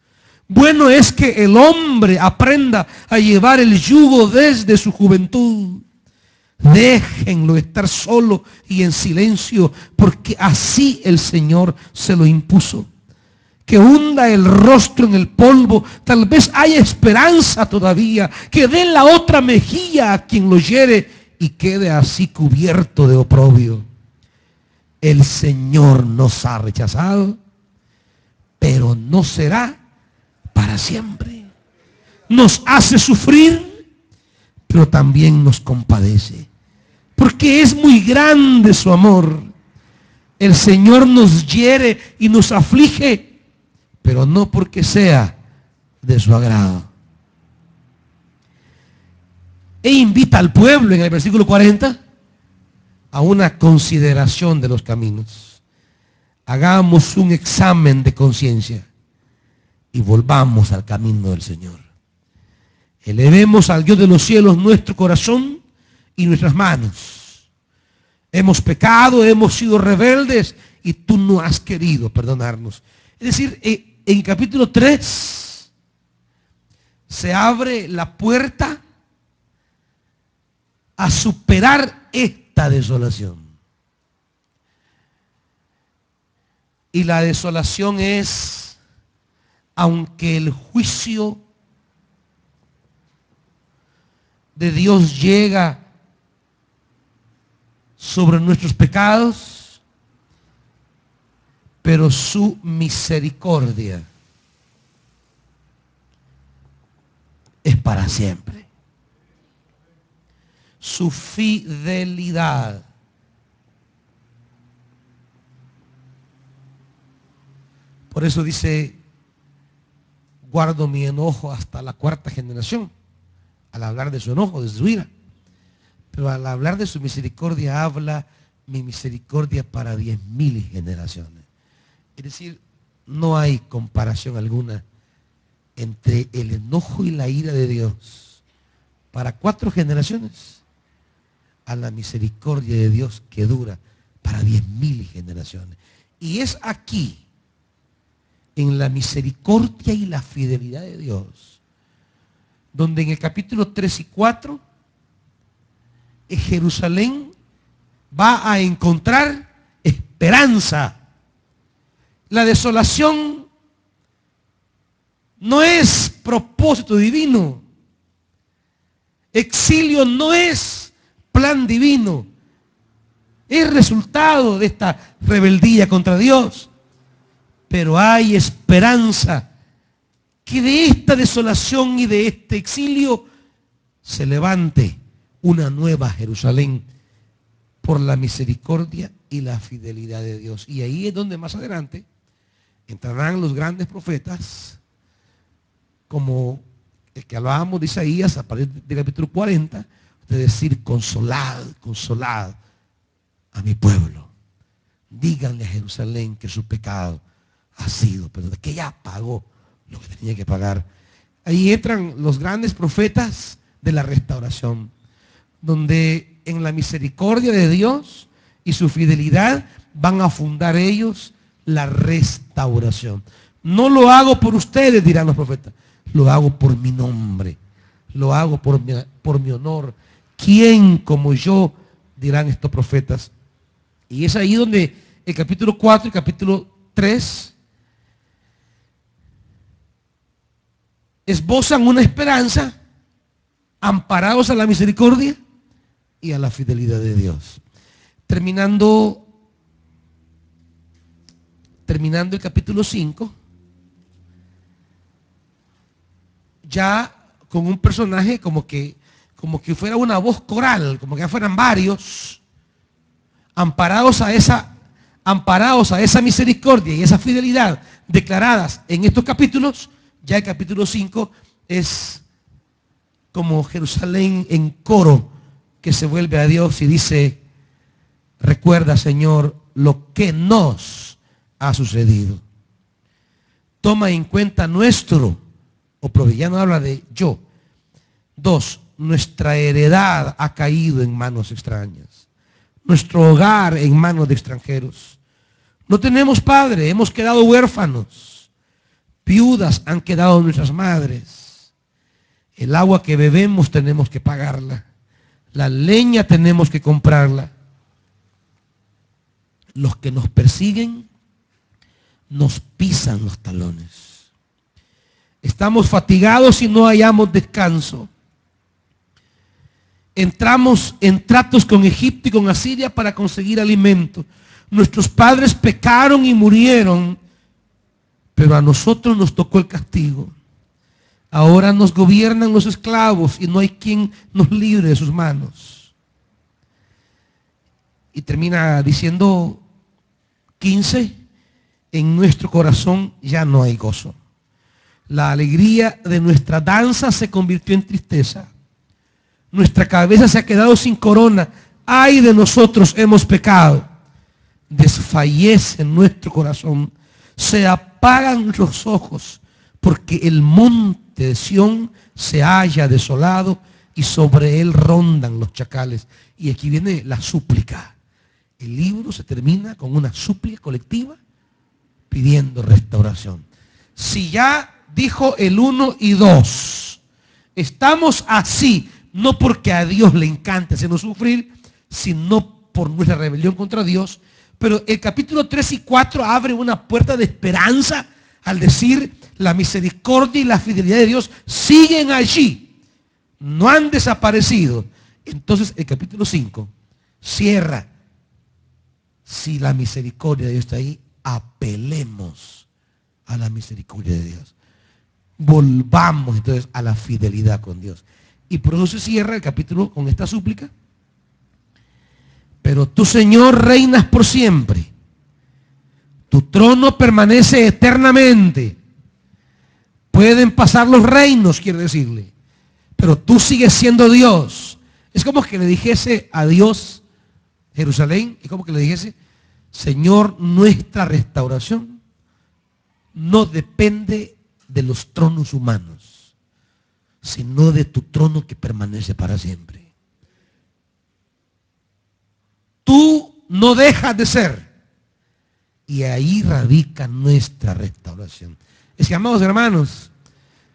[SPEAKER 1] Bueno es que el hombre aprenda a llevar el yugo desde su juventud. Déjenlo estar solo y en silencio, porque así el Señor se lo impuso. Que hunda el rostro en el polvo, tal vez haya esperanza todavía. Que dé la otra mejilla a quien lo hiere y quede así cubierto de oprobio. El Señor nos ha rechazado, pero no será para siempre. Nos hace sufrir, pero también nos compadece, porque es muy grande su amor. El Señor nos hiere y nos aflige, pero no porque sea de su agrado. E invita al pueblo en el versículo 40 a una consideración de los caminos. Hagamos un examen de conciencia y volvamos al camino del Señor. Elevemos al Dios de los cielos nuestro corazón y nuestras manos. Hemos pecado, hemos sido rebeldes y tú no has querido perdonarnos. Es decir, en el capítulo 3 se abre la puerta a superar esta desolación. Y la desolación es, aunque el juicio de Dios llega sobre nuestros pecados, pero su misericordia es para siempre. Su fidelidad por eso dice, guardo mi enojo hasta la 4ª generación, al hablar de su enojo, de su ira. Pero al hablar de su misericordia, habla mi misericordia para 10.000 generaciones. Es decir, no hay comparación alguna entre el enojo y la ira de Dios para 4 generaciones a la misericordia de Dios que dura para 10.000 generaciones. Y es aquí, en la misericordia y la fidelidad de Dios, donde en el capítulo 3 y 4, Jerusalén va a encontrar esperanza. La desolación no es propósito divino. Exilio no es plan divino. Es resultado de esta rebeldía contra Dios. Pero hay esperanza que de esta desolación y de este exilio se levante una nueva Jerusalén por la misericordia y la fidelidad de Dios. Y ahí es donde más adelante entrarán los grandes profetas, como el que hablábamos de Isaías a partir del capítulo 40, de decir, consolad, consolad a mi pueblo. Díganle a Jerusalén que su pecado ha sido perdonado, que ya pagó lo que tenía que pagar. Ahí entran los grandes profetas de la restauración, donde en la misericordia de Dios y su fidelidad van a fundar ellos la restauración. No lo hago por ustedes, dirán los profetas, lo hago por mi nombre, lo hago por mi honor. ¿quién como yo? Dirán estos profetas. Y es ahí donde el capítulo 4 y capítulo 3 esbozan una esperanza, amparados a la misericordia y a la fidelidad de Dios. Terminando el capítulo 5, ya con un personaje como que fuera una voz coral, como que ya fueran varios, amparados a esa misericordia y esa fidelidad declaradas en estos capítulos. Ya el capítulo 5 es como Jerusalén en coro que se vuelve a Dios y dice: recuerda, Señor, lo que nos ha sucedido. Toma en cuenta nuestro oprobio. Ya no habla de yo. 2, nuestra heredad ha caído en manos extrañas. Nuestro hogar en manos de extranjeros. No tenemos padre, hemos quedado huérfanos. Viudas han quedado nuestras madres. El agua que bebemos tenemos que pagarla. La leña tenemos que comprarla. Los que nos persiguen nos pisan los talones. Estamos fatigados y no hallamos descanso. Entramos en tratos con Egipto y con Asiria para conseguir alimento. Nuestros padres pecaron y murieron, pero a nosotros nos tocó el castigo. Ahora nos gobiernan los esclavos y no hay quien nos libre de sus manos. Y termina diciendo 15, en nuestro corazón ya no hay gozo. La alegría de nuestra danza se convirtió en tristeza. Nuestra cabeza se ha quedado sin corona. Ay de nosotros, hemos pecado. Desfallece nuestro corazón. Se apagan los ojos, porque el monte de Sión se halla desolado y sobre él rondan los chacales. Y aquí viene la súplica. El libro se termina con una súplica colectiva pidiendo restauración. Si ya dijo el 1 y 2, estamos así, no porque a Dios le encante hacernos sufrir, sino por nuestra rebelión contra Dios. Pero el capítulo 3 y 4 abre una puerta de esperanza al decir: la misericordia y la fidelidad de Dios siguen allí, no han desaparecido. Entonces el capítulo 5 cierra: si la misericordia de Dios está ahí, apelemos a la misericordia de Dios. Volvamos entonces a la fidelidad con Dios. Y por eso se cierra el capítulo con esta súplica: pero tú, Señor, reinas por siempre. Tu trono permanece eternamente. Pueden pasar los reinos, quiere decirle, pero tú sigues siendo Dios. Es como que le dijese a Dios, Jerusalén, es como que le dijese: Señor, nuestra restauración no depende de los tronos humanos, sino de tu trono que permanece para siempre. Tú no dejas de ser, y ahí radica nuestra restauración. Es que, amados hermanos,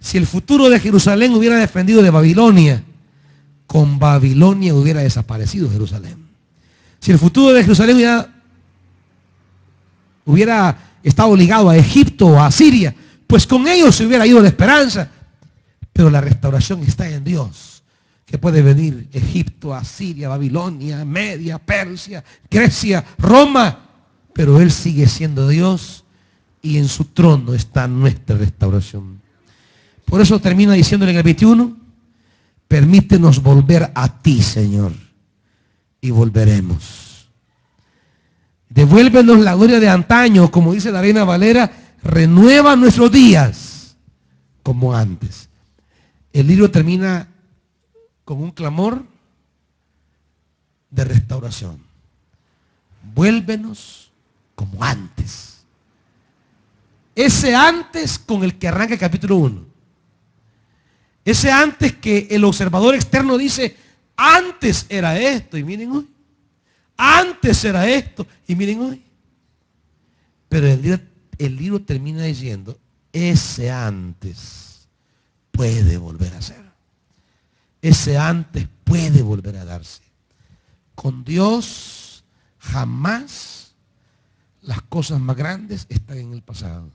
[SPEAKER 1] si el futuro de Jerusalén hubiera dependido de Babilonia, con Babilonia hubiera desaparecido Jerusalén. Si el futuro de Jerusalén hubiera estado ligado a Egipto o a Siria, pues con ellos se hubiera ido la esperanza. Pero la restauración está en Dios, que puede venir Egipto, Asiria, Babilonia, Media, Persia, Grecia, Roma, pero Él sigue siendo Dios y en su trono está nuestra restauración. Por eso termina diciéndole en el 21: permítenos volver a ti, Señor, y volveremos. Devuélvenos la gloria de antaño, como dice la Reina Valera: renueva nuestros días como antes. El libro termina con un clamor de restauración. Vuélvenos como antes. Ese antes con el que arranca el capítulo 1. Ese antes que el observador externo dice: antes era esto y miren hoy. Antes era esto y miren hoy. Pero el libro termina diciendo: ese antes puede volver a ser. ese antes puede volver a darse. Con Dios jamás las cosas más grandes están en el pasado.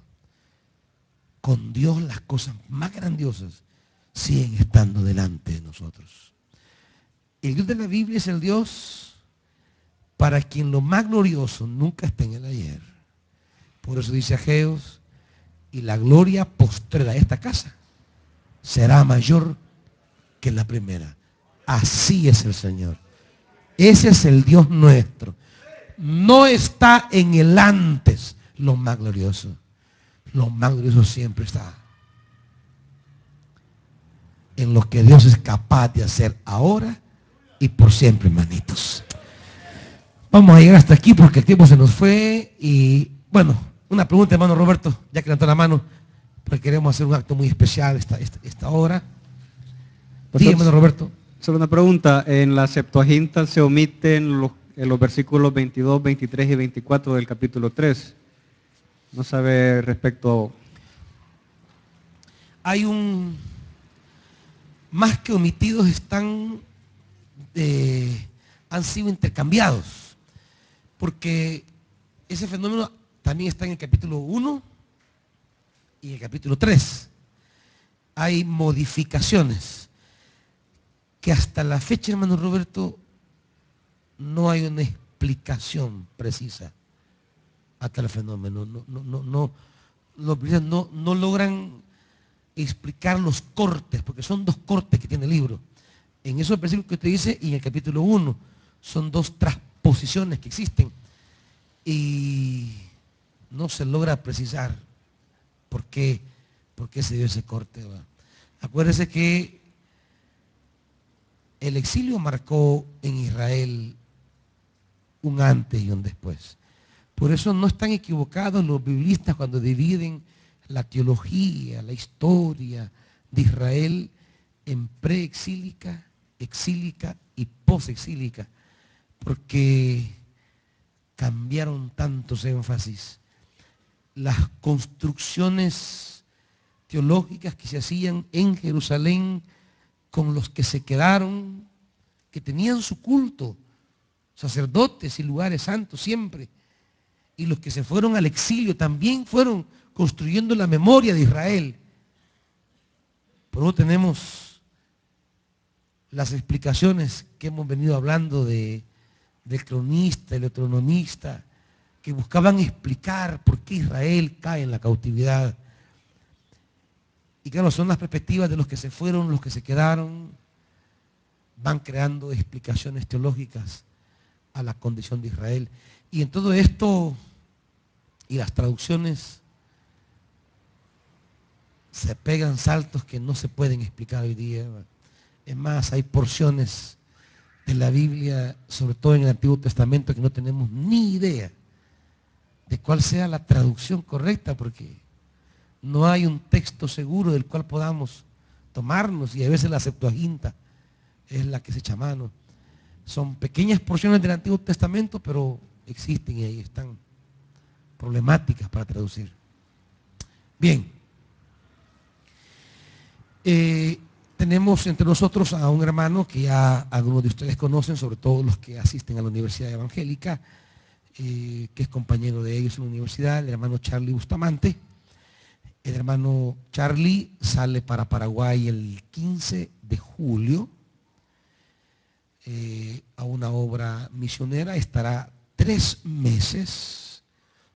[SPEAKER 1] Con Dios las cosas más grandiosas siguen estando delante de nosotros. El Dios de la Biblia es el Dios para quien lo más glorioso nunca está en el ayer. Por eso dice Ageos, y la gloria postrera de esta casa será mayor que la primera. Así es el Señor. Ese es el Dios nuestro. No está en el antes lo más glorioso. Lo más glorioso siempre está en lo que Dios es capaz de hacer ahora y por siempre, hermanitos. Vamos a llegar hasta aquí porque el tiempo se nos fue. Y bueno, una pregunta, hermano Roberto, ya que levantó la mano, porque queremos hacer un acto muy especial esta hora. Sí, hermano Roberto.
[SPEAKER 4] Solo una pregunta, en la Septuaginta se omiten los versículos 22, 23 y 24 del capítulo 3. No sabe respecto.
[SPEAKER 1] Hay más que omitidos, han sido intercambiados, porque ese fenómeno también está en el capítulo 1 y el capítulo 3. Hay modificaciones que hasta la fecha, hermano Roberto, no hay una explicación precisa hasta el fenómeno. No logran explicar los cortes, porque son dos cortes que tiene el libro. En esos versículos que usted dice y en el capítulo 1 son dos transposiciones que existen y no se logra precisar por qué se dio ese corte. Acuérdese que el exilio marcó en Israel un antes y un después. Por eso no están equivocados los biblistas cuando dividen la teología, la historia de Israel en preexílica, exílica y posexílica, porque cambiaron tantos énfasis. Las construcciones teológicas que se hacían en Jerusalén con los que se quedaron, que tenían su culto, sacerdotes y lugares santos siempre, y los que se fueron al exilio también fueron construyendo la memoria de Israel. Por eso tenemos las explicaciones que hemos venido hablando del cronista, el deuteronomista, que buscaban explicar por qué Israel cae en la cautividad. Y claro, son las perspectivas de los que se fueron, los que se quedaron, van creando explicaciones teológicas a la condición de Israel. Y en todo esto, y las traducciones, se pegan saltos que no se pueden explicar hoy día. Es más, hay porciones de la Biblia, sobre todo en el Antiguo Testamento, que no tenemos ni idea de cuál sea la traducción correcta, porque no hay un texto seguro del cual podamos tomarnos, y a veces la Septuaginta es la que se echa a mano. Son pequeñas porciones del Antiguo Testamento, pero existen y ahí están problemáticas para traducir. Bien. Tenemos entre nosotros a un hermano que ya algunos de ustedes conocen, sobre todo los que asisten a la Universidad Evangélica, que es compañero de ellos en la universidad, el hermano Charlie Bustamante. El hermano Charlie sale para Paraguay el 15 de julio a una obra misionera. Estará 3 meses